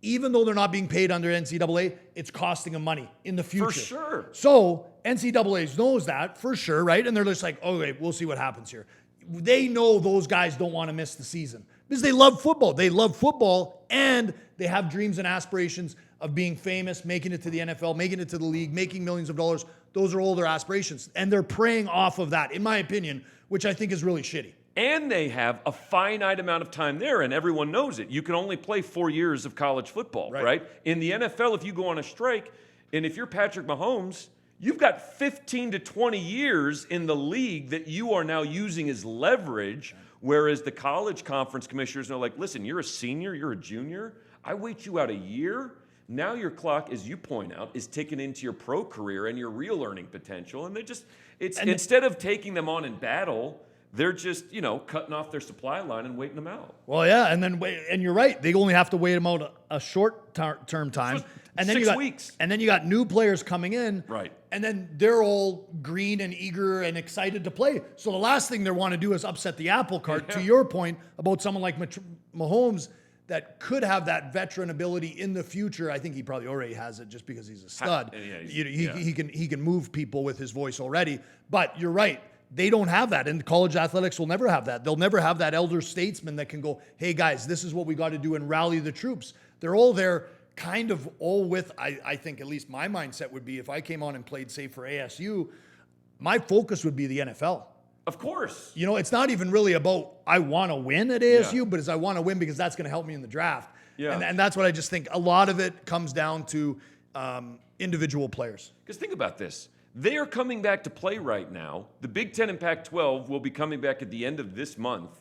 even though they're not being paid under NCAA, it's costing them money in the future. For sure. So NCAA knows that for sure, right? And they're just like, okay, we'll see what happens here. They know those guys don't want to miss the season because they love football. They love football and they have dreams and aspirations of being famous, making it to the NFL, making it to the league, making millions of dollars. Those are all their aspirations. And they're preying off of that, in my opinion, which I think is really shitty. And they have a finite amount of time there, and everyone knows it. You can only play 4 years of college football, right? In the NFL, if you go on a strike, and if you're Patrick Mahomes, you've got 15 to 20 years in the league that you are now using as leverage Whereas the college conference commissioners are like, listen, you're a senior, you're a junior. I wait you out a year. Now your clock, as you point out, is ticking into your pro career and your real earning potential. And instead of taking them on in battle, they're just, cutting off their supply line and waiting them out. Well, yeah, and you're right. They only have to wait them out a short term time. And then 6 weeks. And then you got new players coming in. Right. And then they're all green and eager and excited to play. So the last thing they want to do is upset the apple cart, to your point about someone like Mahomes that could have that veteran ability in the future. I think he probably already has it just because he's a stud. He can move people with his voice already. But you're right. They don't have that, and college athletics will never have that. They'll never have that elder statesman that can go, hey, guys, this is what we got to do and rally the troops. They're all there kind of all with, I think at least my mindset would be if I came on and played, say, for ASU, my focus would be the NFL. Of course. It's not even really about I want to win at ASU, but it's I want to win because that's going to help me in the draft. Yeah. And that's what I just think. A lot of it comes down to individual players. Because think about this. They are coming back to play right now. The Big Ten and Pac-12 will be coming back at the end of this month.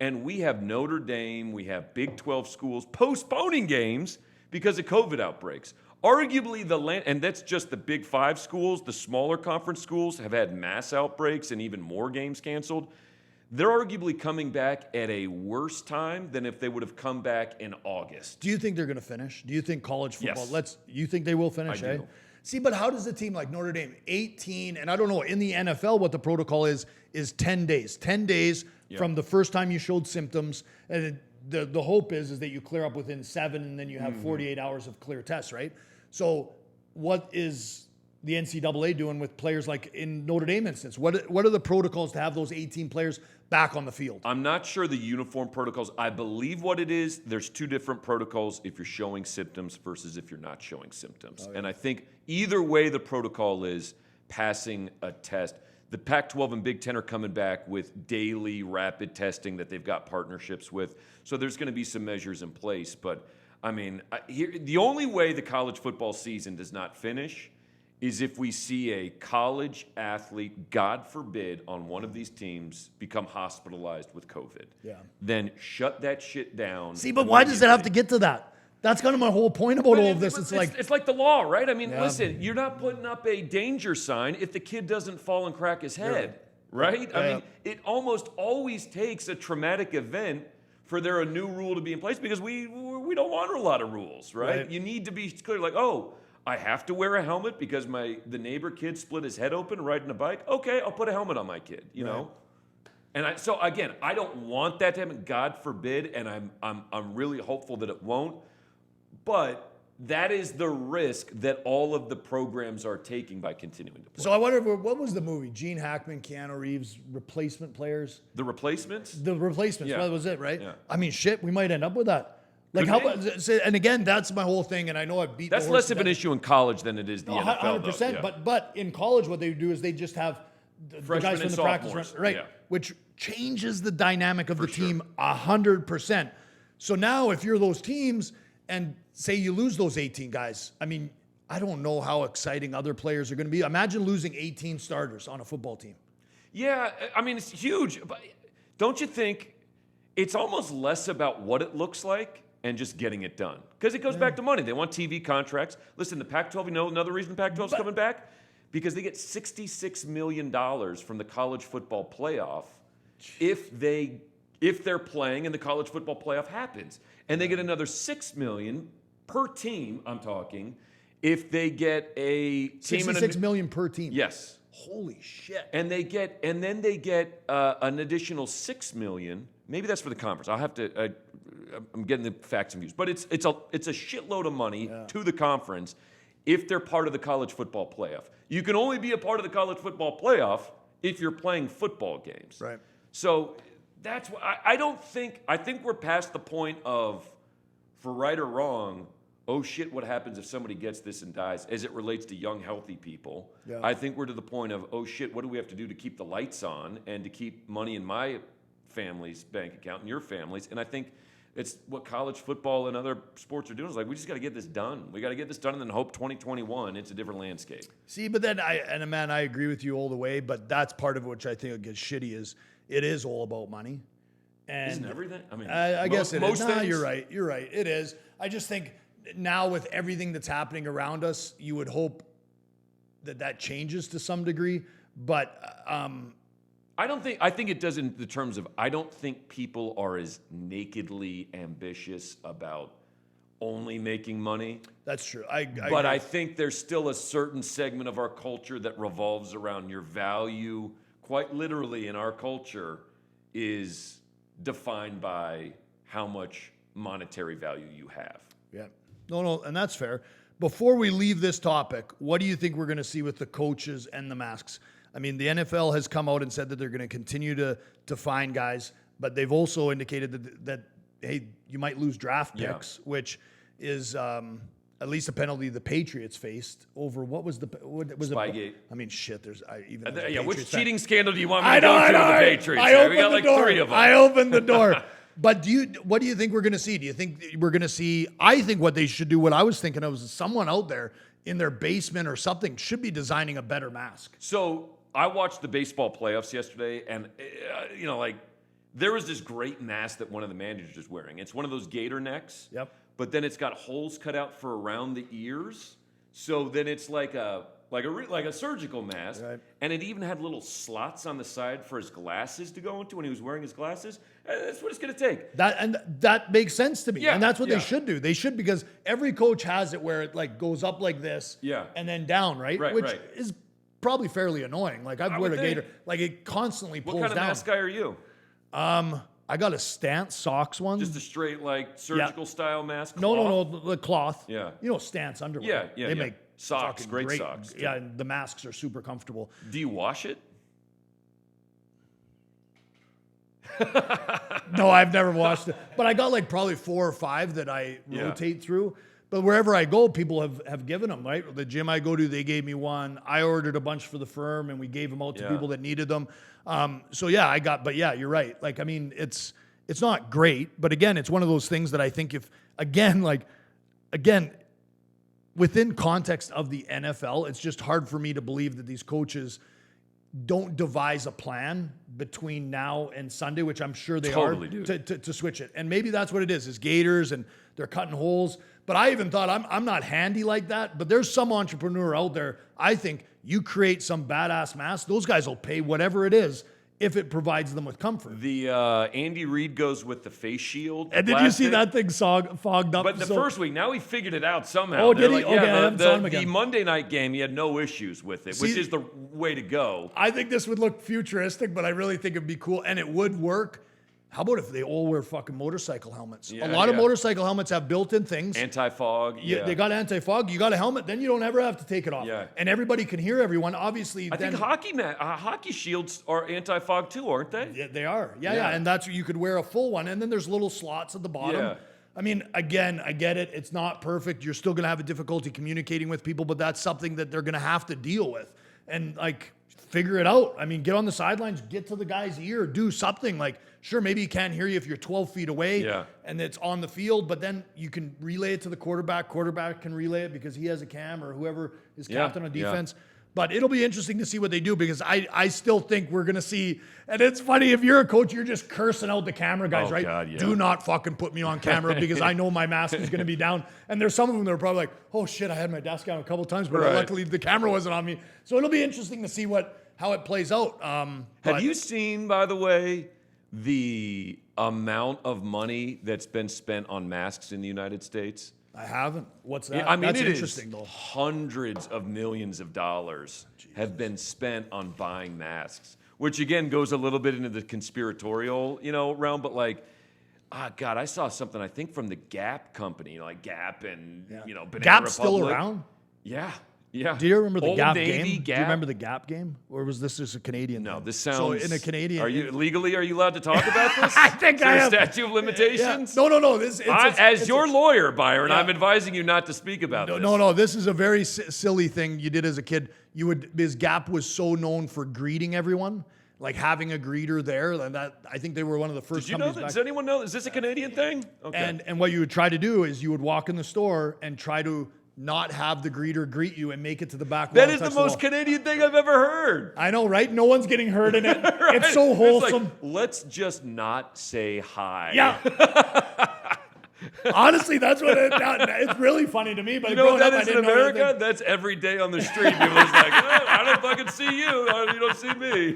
And we have Notre Dame, we have Big 12 schools postponing games because of COVID outbreaks. Arguably, and that's just the Big 5 schools, the smaller conference schools have had mass outbreaks and even more games canceled. They're arguably coming back at a worse time than if they would have come back in August. Do you think they're going to finish? Do you think college football, Yes. You think they will finish, I do. See, but how does a team like Notre Dame, 18, and I don't know, in the NFL what the protocol is 10 days. 10 days from the first time you showed symptoms. And the hope is that you clear up within 7 and then you have 48 hours of clear tests, right? So what is the NCAA doing with players like in Notre Dame instance? What are the protocols to have those 18 players back on the field? I'm not sure the uniform protocols. I believe what it is, there's 2 different protocols if you're showing symptoms versus if you're not showing symptoms. Oh, yeah. And I think either way the protocol is passing a test. The Pac-12 and Big Ten are coming back with daily rapid testing that they've got partnerships with. So there's going to be some measures in place. But, I mean, the only way the college football season does not finish is if we see a college athlete, God forbid, on one of these teams become hospitalized with COVID. Yeah. Then shut that shit down. See, but why does it have to get to that? That's kind of my whole point about all of this. It's like the law, right? I mean, listen, you're not putting up a danger sign if the kid doesn't fall and crack his head, right? I mean, it almost always takes a traumatic event for there a new rule to be in place because we don't want a lot of rules, right? You need to be clear, like, oh, I have to wear a helmet because the neighbor kid split his head open riding a bike. Okay, I'll put a helmet on my kid, you know? And so again, I don't want that to happen, God forbid, and I'm really hopeful that it won't. But that is the risk that all of the programs are taking by continuing to play. So I wonder, what was the movie? Gene Hackman, Keanu Reeves, replacement players? The Replacements? The Replacements, Yeah. That was it, right? Yeah. I mean, shit, we might end up with that. Like, and again, that's my whole thing, and I know I've beat That's less of an issue in college than it is the NFL, 100%, though. Yeah. but in college, what they do is they just have the guys from the practice run, right? Yeah. Which changes the dynamic of the team 100%. So now, if you're those teams, and say you lose those 18 guys, I mean, I don't know how exciting other players are going to be. Imagine losing 18 starters on a football team. Yeah, I mean, it's huge. But don't you think it's almost less about what it looks like and just getting it done? Because it goes back to money. They want TV contracts. Listen, the Pac-12, you know another reason the Pac-12 is coming back? Because they get $66 million from the college football playoff if they're playing and the college football playoff happens. And they get another $6 million per team, I'm talking, if they get a team. $66 million per team. Yes. Holy shit. And then they get an additional $6 million. Maybe that's for the conference. I'll have to. I'm getting the facts and views, but it's a shitload of money to the conference if they're part of the college football playoff. You can only be a part of the college football playoff if you're playing football games. Right. So that's why I think we're past the point of, for right or wrong, oh shit, what happens if somebody gets this and dies as it relates to young, healthy people. Yeah. I think we're to the point of, oh shit, what do we have to do to keep the lights on and to keep money in my family's bank account and your family's? And I think it's what college football and other sports are doing. Is like, we just got to get this done. We got to get this done and then hope 2021 it's a different landscape. See, but then I agree with you all the way, but that's part of which I think gets shitty is it is all about money. And Isn't everything? I mean, I guess it is. most Nah, things. you're right. You're right. It is. I just think now with everything that's happening around us, you would hope that changes to some degree. But I think it does in the terms of, I don't think people are as nakedly ambitious about only making money. that's true. But I think there's still a certain segment of our culture that revolves around your value, quite literally in our culture, is defined by how much monetary value you have. Yeah. No, and that's fair. Before we leave this topic, what do you think we're going to see with the coaches and the masks? I mean, the NFL has come out and said that they're going to continue to fine guys, but they've also indicated that hey, you might lose draft picks, which is at least a penalty the Patriots faced over what was Spygate. I mean, shit. There's Which cheating scandal do you want me to go through with the Patriots? We got like 3 of them. I opened the door. But what do you think we're going to see? Do you think we're going to see? I think what they should do, what I was thinking of, is someone out there in their basement or something should be designing a better mask. So I watched the baseball playoffs yesterday, and there was this great mask that one of the managers is wearing. It's one of those gator necks. Yep. But then it's got holes cut out for around the ears. So then it's like a surgical mask, right. And it even had little slots on the side for his glasses to go into when he was wearing his glasses. And that's what it's going to take. That makes sense to me. Yeah, and that's what yeah. they should do. They should, because every coach has it where it like goes up like this, and then down, right? Which is probably fairly annoying. Like I've worn a gator, like it constantly pulls down. What kind of mask guy are you? I got a Stance Socks one. Just a straight like surgical style mask. No, the cloth. Yeah. You know, Stance underwear. Yeah. They make socks, great socks. Yeah, and the masks are super comfortable. Do you wash it? No, I've never washed it. But I got like probably 4 or 5 that I rotate through. But wherever I go, people have given them, right? The gym I go to, they gave me one. I ordered a bunch for the firm, and we gave them out to people that needed them. But you're right. Like, I mean, it's not great, but again, it's one of those things that I think within context of the NFL, it's just hard for me to believe that these coaches don't devise a plan between now and Sunday, which I'm sure they totally are, do. to switch it. And maybe that's what it is gators and they're cutting holes. But I even thought I'm not handy like that, but there's some entrepreneur out there. I think you create some badass mask, those guys will pay whatever it is if it provides them with comfort. The Andy Reid goes with the face shield. And did you see that thing fogged up? But the first week, now he figured it out somehow. Oh, did he? Like, okay, I haven't saw him the again. Monday night game, he had no issues with it, which is the way to go. I think this would look futuristic, but I really think it'd be cool, and it would work. How about if they all wear fucking motorcycle helmets? A lot of motorcycle helmets have built-in things. Anti-fog. They got anti-fog. You got a helmet, then you don't ever have to take it off. Yeah. And everybody can hear everyone. Obviously, I think hockey shields are anti-fog too, aren't they? Yeah, they are. Yeah. And that's where you could wear a full one, and then there's little slots at the bottom. Yeah. I mean, again, I get it. It's not perfect. You're still going to have a difficulty communicating with people, but that's something that they're going to have to deal with. And like, figure it out. I mean, get on the sidelines, get to the guy's ear, do something. Like, sure, maybe he can't hear you if you're 12 feet away and it's on the field, but then you can relay it to the quarterback. Quarterback can relay it because he has a cam or whoever is captain on defense. Yeah. But it'll be interesting to see what they do, because I still think we're going to see, and it's funny, if you're a coach, you're just cursing out the camera guys, right? God, yeah. Do not fucking put me on camera because I know my mask is going to be down. And there's some of them that are probably like, oh shit, I had my desk down a couple of times, but luckily the camera wasn't on me. So it'll be interesting to see how it plays out. Have you seen, by the way, the amount of money that's been spent on masks in the United States? I haven't. What's that? Yeah, I mean, that's it interesting, is though. Hundreds of millions of dollars have been spent on buying masks, which again goes a little bit into the conspiratorial, realm. But like, God, I saw something I think from the Gap company, like Gap and Banana Gap's Republic. still around? Yeah. Do you remember the Old Gap Navy, game? Do you remember the Gap game, or was this just a Canadian? No, thing? this sounds. So in a Canadian. Are you allowed to talk about this? I think I am. Statute of limitations. Yeah. No. As your lawyer, Byron, I'm advising you not to speak about this. No. This is a very silly thing you did as a kid. Because Gap was so known for greeting everyone, like having a greeter there, and that I think they were one of the first. Did you know that? Does anyone know? Is this a Canadian thing? Okay. And what you would try to do is you would walk in the store and try to not have the greeter greet you and make it to the back. That is the most Canadian thing I've ever heard. I know, right? No one's getting hurt in it. Right? It's so wholesome. It's like, let's just not say hi. Yeah. Honestly, that's what it's really funny to me. But you know what that is in America? That's every day on the street. People are just like, I don't fucking see you. You don't see me.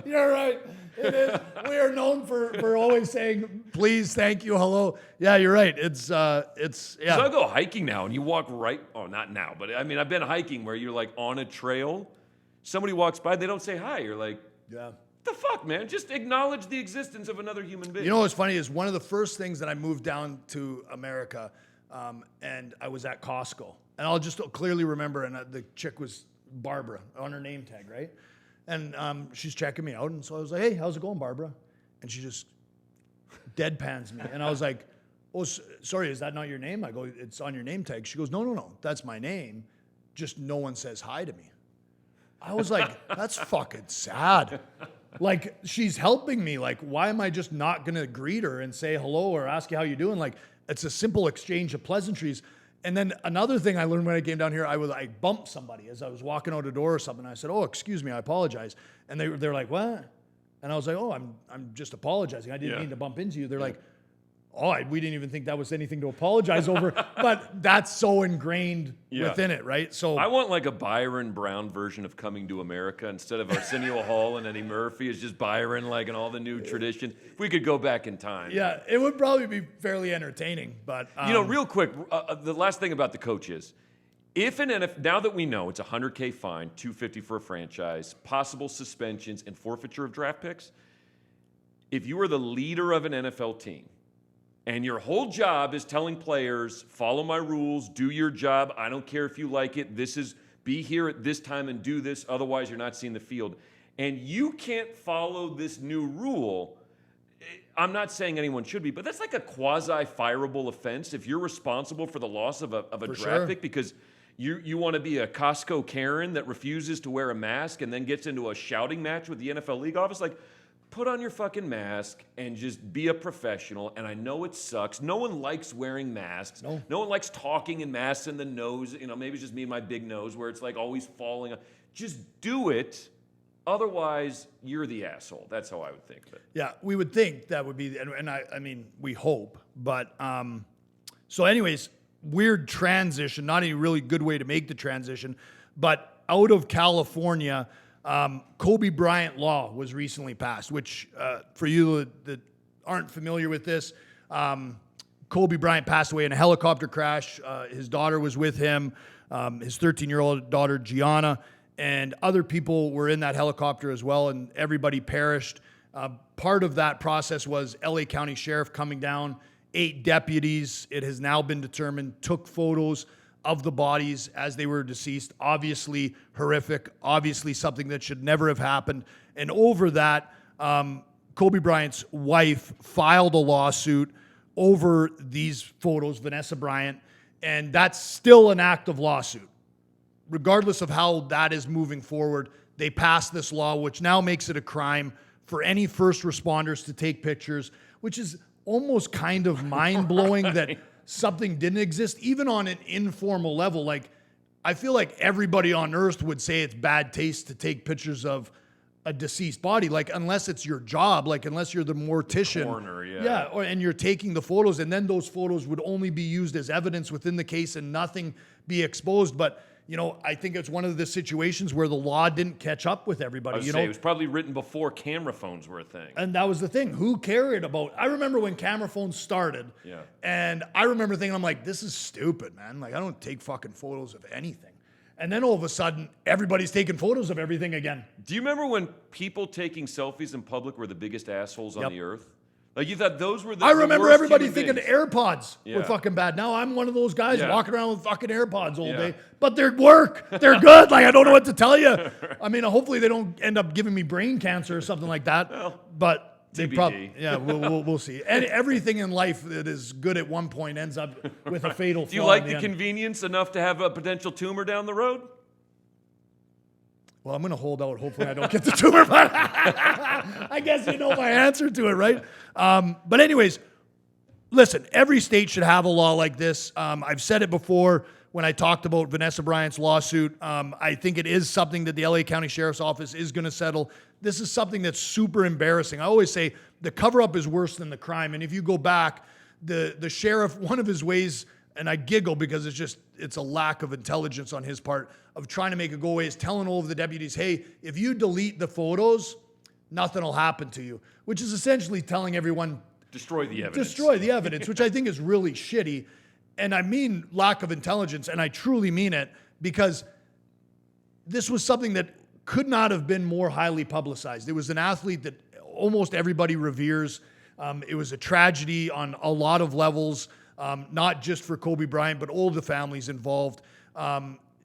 You're right. It is. We are known for always saying, please, thank you, hello. Yeah, you're right. It's yeah. So I'll go hiking now, and you walk right. Oh, not now, but I mean, I've been hiking where you're like on a trail. Somebody walks by, they don't say hi. You're like, yeah. The fuck, man? Just acknowledge the existence of another human being. You know what's funny is one of the first things that I moved down to America, and I was at Costco, and I'll just clearly remember, and the chick was Barbara on her name tag, right? And she's checking me out, and so I was like, "Hey, how's it going, Barbara?" And she just deadpans me, and I was like, "Oh, sorry, is that not your name?" I go, "It's on your name tag." She goes, "No, that's my name. Just no one says hi to me." I was like, "That's fucking sad." Like, she's helping me. Like, why am I just not going to greet her and say hello or ask you how you're doing? Like, it's a simple exchange of pleasantries. And then another thing I learned when I came down here, I bumped somebody as I was walking out a door or something. I said, "Oh, excuse me, I apologize." And they're like, "What?" And I was like, "Oh, I'm just apologizing. I didn't mean to bump into you." They're like, "Oh, we didn't even think that was anything to apologize over." But that's so ingrained within it, right? So I want like a Byron Brown version of Coming to America. Instead of Arsenio Hall and Eddie Murphy, it's just Byron, like, and all the new tradition. If we could go back in time. Yeah, it would probably be fairly entertaining. But real quick, the last thing about the coach is, if an NFL, now that we know it's $100K fine, $250 for a franchise, possible suspensions, and forfeiture of draft picks, if you are the leader of an NFL team, and your whole job is telling players, follow my rules, do your job, I don't care if you like it, be here at this time and do this, otherwise you're not seeing the field. And you can't follow this new rule. I'm not saying anyone should be, but that's like a quasi-fireable offense if you're responsible for the loss of a draft pick because you want to be a Costco Karen that refuses to wear a mask and then gets into a shouting match with the NFL league office. Like, put on your fucking mask and just be a professional. And I know it sucks. No one likes wearing masks. No one likes talking in masks in the nose. You know, maybe it's just me and my big nose where it's like always falling. Just do it. Otherwise, you're the asshole. That's how I would think of it. Yeah, we would think that would be, and I mean, we hope. But so anyways, weird transition, not a really good way to make the transition. But out of California, Kobe Bryant Law was recently passed, which for you that aren't familiar with this, Kobe Bryant passed away in a helicopter crash. His daughter was with him, his 13-year-old daughter, Gianna, and other people were in that helicopter as well, and everybody perished. Part of that process was LA County Sheriff coming down, 8 deputies, it has now been determined, took photos of the bodies as they were deceased. Obviously horrific, obviously something that should never have happened. And over that, Kobe Bryant's wife filed a lawsuit over these photos, Vanessa Bryant, and that's still an active lawsuit. Regardless of how that is moving forward, they passed this law, which now makes it a crime for any first responders to take pictures, which is almost kind of mind-blowing that something didn't exist, even on an informal level. Like, I feel like everybody on earth would say it's bad taste to take pictures of a deceased body, like, unless it's your job, like, unless you're the mortician. Coroner, and you're taking the photos, and then those photos would only be used as evidence within the case and nothing be exposed. But you know, I think it's one of the situations where the law didn't catch up with everybody. It was probably written before camera phones were a thing. And that was the thing. Who cared about? I remember when camera phones started. Yeah. And I remember thinking, I'm like, this is stupid, man. Like, I don't take fucking photos of anything. And then all of a sudden, everybody's taking photos of everything again. Do you remember when people taking selfies in public were the biggest assholes on the earth? Like, you thought those were the I remember worst everybody thinking beings. AirPods were fucking bad. Now I'm one of those guys walking around with fucking AirPods all day. But they work. They're good. Like, I don't know what to tell you. I mean, hopefully they don't end up giving me brain cancer or something like that. Well, but they TBD. probably, we'll see. And everything in life that is good at one point ends up with a fatal flaw. Do you like the convenience enough to have a potential tumor down the road? Well, I'm going to hold out. Hopefully I don't get the tumor, but I guess you know my answer to it, right? But anyways, listen, every state should have a law like this. I've said it before when I talked about Vanessa Bryant's lawsuit. I think it is something that the LA County Sheriff's Office is going to settle. This is something that's super embarrassing. I always say the cover-up is worse than the crime. And if you go back, the sheriff, one of his ways, and I giggle because it's a lack of intelligence on his part of trying to make it go away, is telling all of the deputies, hey, if you delete the photos, nothing will happen to you, which is essentially telling everyone, destroy the evidence. Destroy the evidence, which I think is really shitty. And I mean lack of intelligence, and I truly mean it, because this was something that could not have been more highly publicized. It was an athlete that almost everybody reveres. It was a tragedy on a lot of levels, not just for Kobe Bryant, but all the families involved.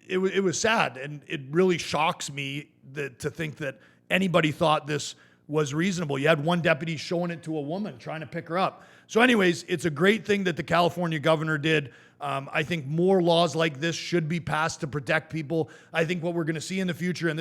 It was sad, and it really shocks me to think that anybody thought this was reasonable. You had one deputy showing it to a woman, trying to pick her up. So anyways, it's a great thing that the California governor did. I think more laws like this should be passed to protect people. I think what we're going to see in the future, and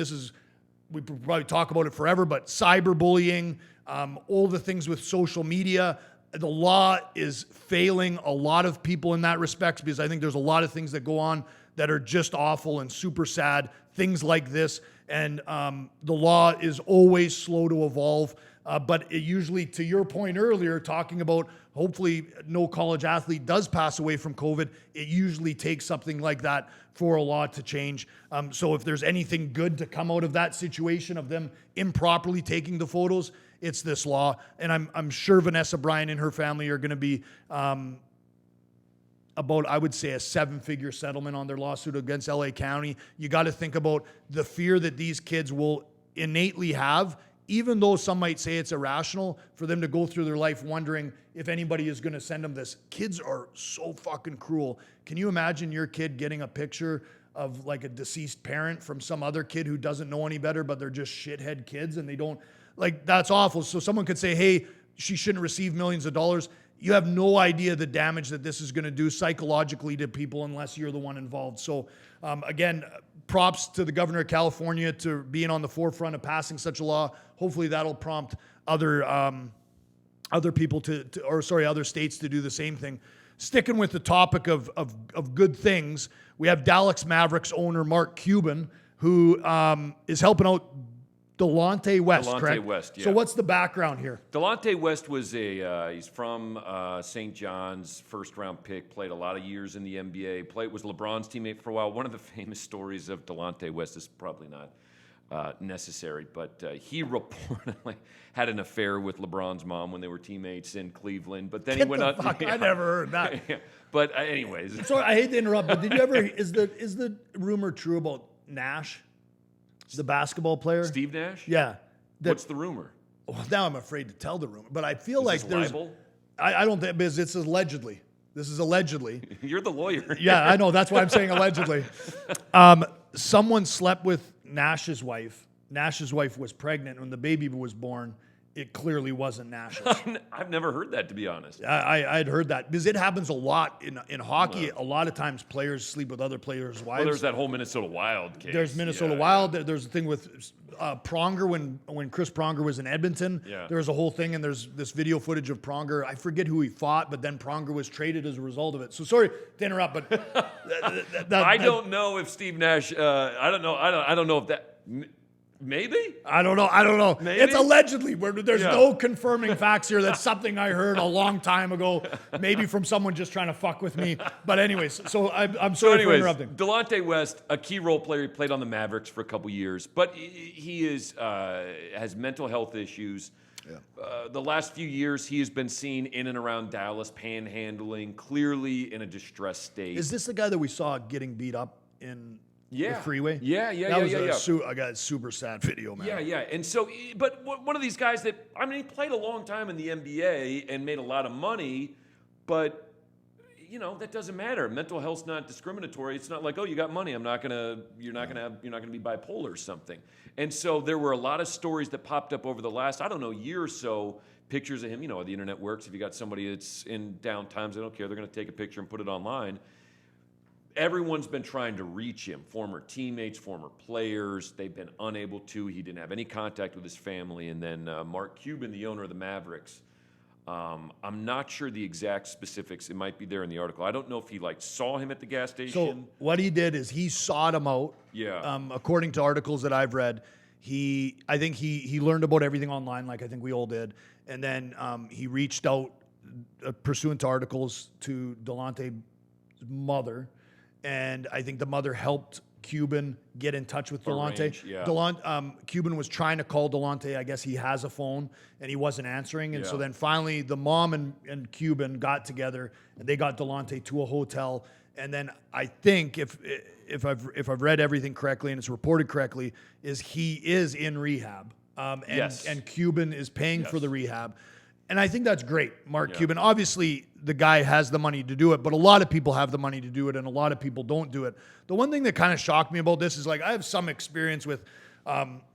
we probably talk about it forever, but cyberbullying, all the things with social media, the law is failing a lot of people in that respect, because I think there's a lot of things that go on that are just awful and super sad, things like this. And the law is always slow to evolve. But it usually, to your point earlier, talking about hopefully no college athlete does pass away from COVID, it usually takes something like that for a law to change. So if there's anything good to come out of that situation of them improperly taking the photos, it's this law. And I'm sure Vanessa Bryant and her family are going to be about, I would say, a 7-figure settlement on their lawsuit against LA County. You got to think about the fear that these kids will innately have, even though some might say it's irrational for them to go through their life wondering if anybody is going to send them this. Kids are so fucking cruel. Can you imagine your kid getting a picture of like a deceased parent from some other kid who doesn't know any better, but they're just shithead kids and they don't, like, that's awful. So someone could say, hey, she shouldn't receive millions of dollars. You have no idea the damage that this is going to do psychologically to people unless you're the one involved. So again, props to the governor of California to being on the forefront of passing such a law. Hopefully that'll prompt other people other states to do the same thing. Sticking with the topic of good things, we have Dallas Mavericks owner Mark Cuban, who is helping out Delonte West, correct? Delonte West, yeah. So what's the background here? Delonte West was he's from St. John's, first-round pick, played a lot of years in the NBA, was LeBron's teammate for a while. One of the famous stories of Delonte West is probably not necessary, but he reportedly had an affair with LeBron's mom when they were teammates in Cleveland. But then he went on. I never heard that. Yeah. But anyways, sorry, I hate to interrupt, but did you ever? Is the rumor true about Nash, the basketball player? Steve Nash? Yeah. What's the rumor? Well, now I'm afraid to tell the rumor, but I feel Is like this there's. libel? I don't think, because it's allegedly. This is allegedly. You're the lawyer. Yeah, I know. That's why I'm saying allegedly. Someone slept with Nash's wife. Nash's wife was pregnant when the baby was born. It clearly wasn't Nash's. I've never heard that, to be honest. I'd heard that because it happens a lot in hockey. A lot of times players sleep with other players' wives. Well, there's that whole Minnesota Wild case. There's Minnesota Wild. There's a thing with Pronger when Chris Pronger was in Edmonton. Yeah. There was a whole thing, and there's this video footage of Pronger. I forget who he fought, but then Pronger was traded as a result of it. So sorry to interrupt, but I don't know if Steve Nash. I don't know. I don't know if that. Maybe? I don't know. Maybe? It's allegedly. There's no confirming facts here. That's something I heard a long time ago, maybe from someone just trying to fuck with me. But anyways, so I'm sorry for interrupting. Delonte West, a key role player, he played on the Mavericks for a couple years, but he has mental health issues. Yeah. The last few years, he has been seen in and around Dallas, panhandling, clearly in a distressed state. Is this the guy that we saw getting beat up in the freeway? Yeah. I got a super sad video, man. Yeah. And so, but one of these guys that, I mean, he played a long time in the NBA and made a lot of money, but, you know, that doesn't matter. Mental health's not discriminatory. It's not like, oh, you got money, you're not gonna be bipolar or something. And so there were a lot of stories that popped up over the last, year or so, pictures of him. You know how the internet works. If you got somebody that's in down times, they don't care. They're going to take a picture and put it online. Everyone's been trying to reach him, former teammates, former players. They've been unable to. He didn't have any contact with his family. And then Mark Cuban, the owner of the Mavericks, I'm not sure the exact specifics. It might be there in the article. I don't know if he saw him at the gas station. So what he did is he sought him out. Yeah. According to articles that I've read, I think he learned about everything online, like I think we all did, and then he reached out pursuant to articles to Delonte's mother, and I think the mother helped Cuban get in touch with Delonte. Arrange, yeah. Cuban was trying to call Delonte. I guess he has a phone, and he wasn't answering. And so Yeah. then finally, the mom and Cuban got together, and they got Delonte to a hotel. And then I think if I've read everything correctly and it's reported correctly, is he is in rehab, Yes. and Cuban is paying for Yes. the rehab. And I think that's great. Mark Yeah. Cuban, obviously the guy has the money to do it, but a lot of people have the money to do it and a lot of people don't do it. The one thing that kind of shocked me about this is I have some experience with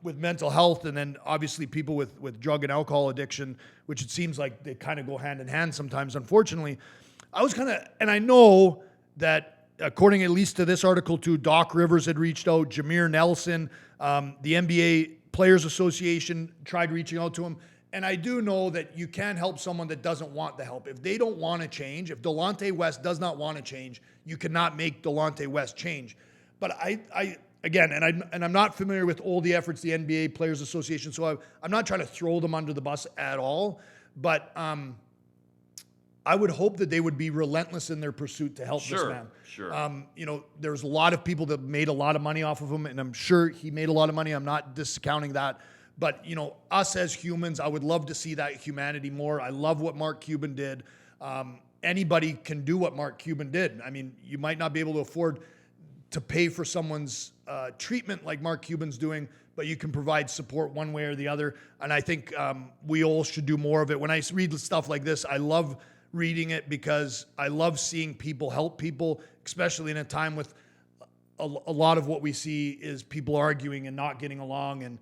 mental health, and then obviously people with drug and alcohol addiction, which it seems like they kind of go hand in hand sometimes, unfortunately. And I know that according at least to this article too, Doc Rivers had reached out, Jameer Nelson, the NBA Players Association tried reaching out to him. And I do know that you can't help someone that doesn't want the help. If they don't want to change, if Delonte West does not want to change, you cannot make Delonte West change. But I'm not familiar with all the efforts the NBA Players Association, so I'm not trying to throw them under the bus at all. But I would hope that they would be relentless in their pursuit to help this man. Sure. There's a lot of people that made a lot of money off of him, and I'm sure he made a lot of money. I'm not discounting that. But, us as humans, I would love to see that humanity more. I love what Mark Cuban did. Anybody can do what Mark Cuban did. I mean, you might not be able to afford to pay for someone's treatment like Mark Cuban's doing, but you can provide support one way or the other. And I think we all should do more of it. When I read stuff like this, I love reading it because I love seeing people help people, especially in a time with a lot of what we see is people arguing and not getting along, and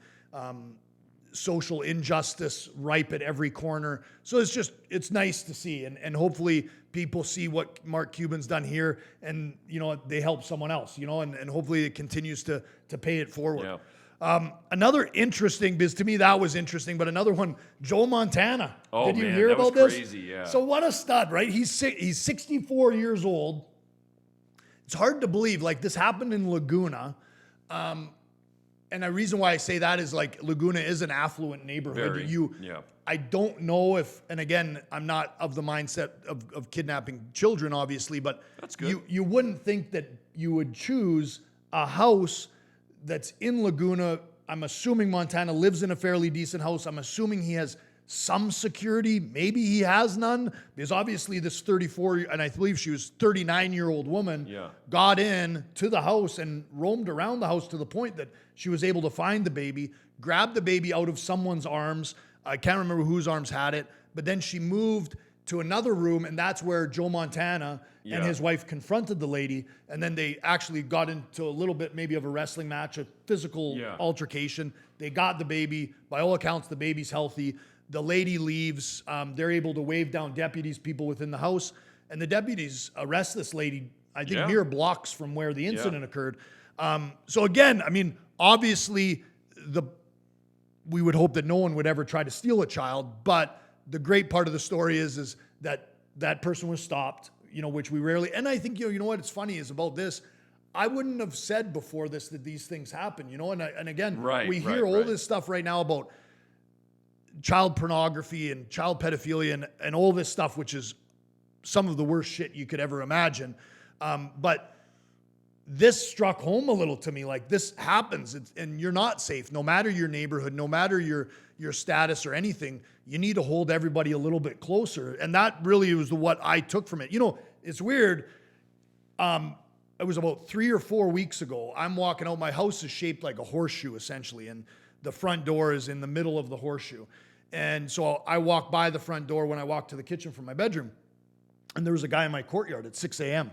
social injustice ripe at every corner. So it's nice to see. And hopefully people see what Mark Cuban's done here and, they help someone else, and hopefully it continues to pay it forward. Yeah. Another interesting, because to me that was interesting, but another one, Joe Montana. Oh, Did you man, hear that was about this? crazy, yeah. So what a stud, right? He's 64 years old. It's hard to believe, this happened in Laguna. And the reason why I say that is Laguna is an affluent neighborhood. Yeah. I don't know if, and again, I'm not of the mindset of kidnapping children, obviously, but That's good. You wouldn't think that you would choose a house that's in Laguna. I'm assuming Montana lives in a fairly decent house. I'm assuming he has some security. Maybe he has none, because obviously this 34, and I believe she was 39-year-old woman, got in to the house and roamed around the house to the point that she was able to find the baby, grab the baby out of someone's arms. I can't remember whose arms had it, but then she moved to another room, and that's where Joe Montana and his wife confronted the lady, and then they actually got into a little bit maybe of a wrestling match, a physical altercation. They got the baby. By all accounts, the baby's healthy. The lady leaves. They're able to wave down deputies, people within the house, and the deputies arrest this lady, I think mere blocks from where the incident occurred. So again, I mean, obviously we would hope that no one would ever try to steal a child, but the great part of the story is that person was stopped, which we rarely, and I think, you know what, it's funny is about this, I wouldn't have said before this that these things happen, and again, we hear all this stuff right now about child pornography and child pedophilia and all this stuff, which is some of the worst shit you could ever imagine. But this struck home a little to me. This happens, and you're not safe, no matter your neighborhood, no matter your status or anything. You need to hold everybody a little bit closer, and that really was what I took from it. It's weird. It was about 3 or 4 weeks ago. I'm walking out. My house is shaped like a horseshoe, essentially, and the front door is in the middle of the horseshoe. And so I walked by the front door when I walked to the kitchen from my bedroom, and there was a guy in my courtyard at 6 a.m.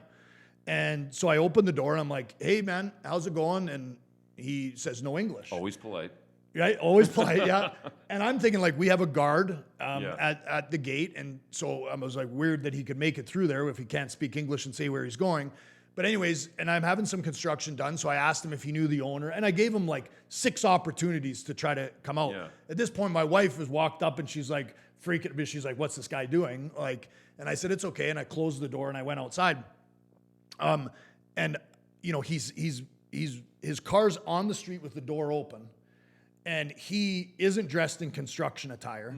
And so I opened the door and I'm like, "Hey man, how's it going?" And he says no English. Always polite. Right? Always polite, yeah. And I'm thinking we have a guard at the gate. And so I was weird that he could make it through there if he can't speak English and say where he's going. But anyways, and I'm having some construction done. So I asked him if he knew the owner, and I gave him like 6 opportunities to try to come out. Yeah. At this point, my wife has walked up and she's like freaking, she's like, what's this guy doing? Like, and I said, it's okay. And I closed the door and I went outside. And you know, his car's on the street with the door open, and he isn't dressed in construction attire.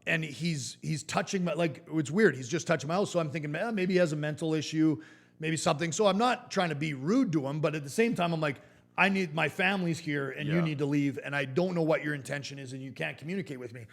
And he's touching my, like, it's weird. He's just touching my house. So I'm thinking, man, maybe he has a mental issue, maybe something. So I'm not trying to be rude to him, but at the same time, I'm like, I need, my family's here and you need to leave. And I don't know what your intention is and you can't communicate with me.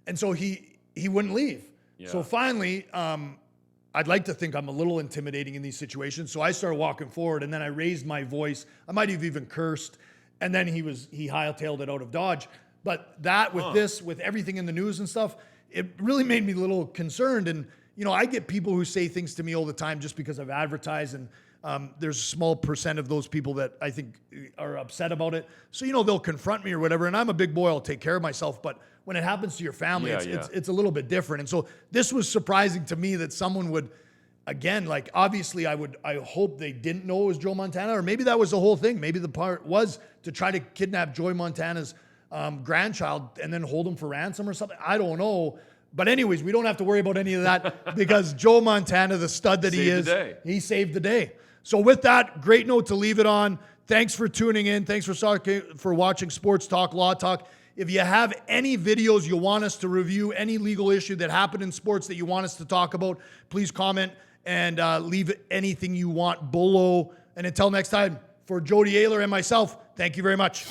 And so he wouldn't leave. Yeah. So finally, I'd like to think I'm a little intimidating in these situations. So I started walking forward and then I raised my voice. I might have even cursed. And then he hightailed it out of Dodge. But that with everything in the news and stuff, it really made me a little concerned. And, you know, I get people who say things to me all the time just because I've advertised, and there's a small percent of those people that I think are upset about it. So, you know, they'll confront me or whatever, and I'm a big boy, I'll take care of myself. But when it happens to your family, it's a little bit different. And so this was surprising to me that someone would, again, like, obviously I hope they didn't know it was Joe Montana, or maybe that was the whole thing. Maybe the part was to try to kidnap Joey Montana's grandchild and then hold him for ransom or something. I don't know. But anyways, we don't have to worry about any of that because Joe Montana, the stud that he is, he saved the day. So with that, great note to leave it on. Thanks for tuning in. Thanks for watching Sports Talk, Law Talk. If you have any videos you want us to review, any legal issue that happened in sports that you want us to talk about, please comment and leave anything you want below. And until next time, for Jody Ayler and myself, thank you very much.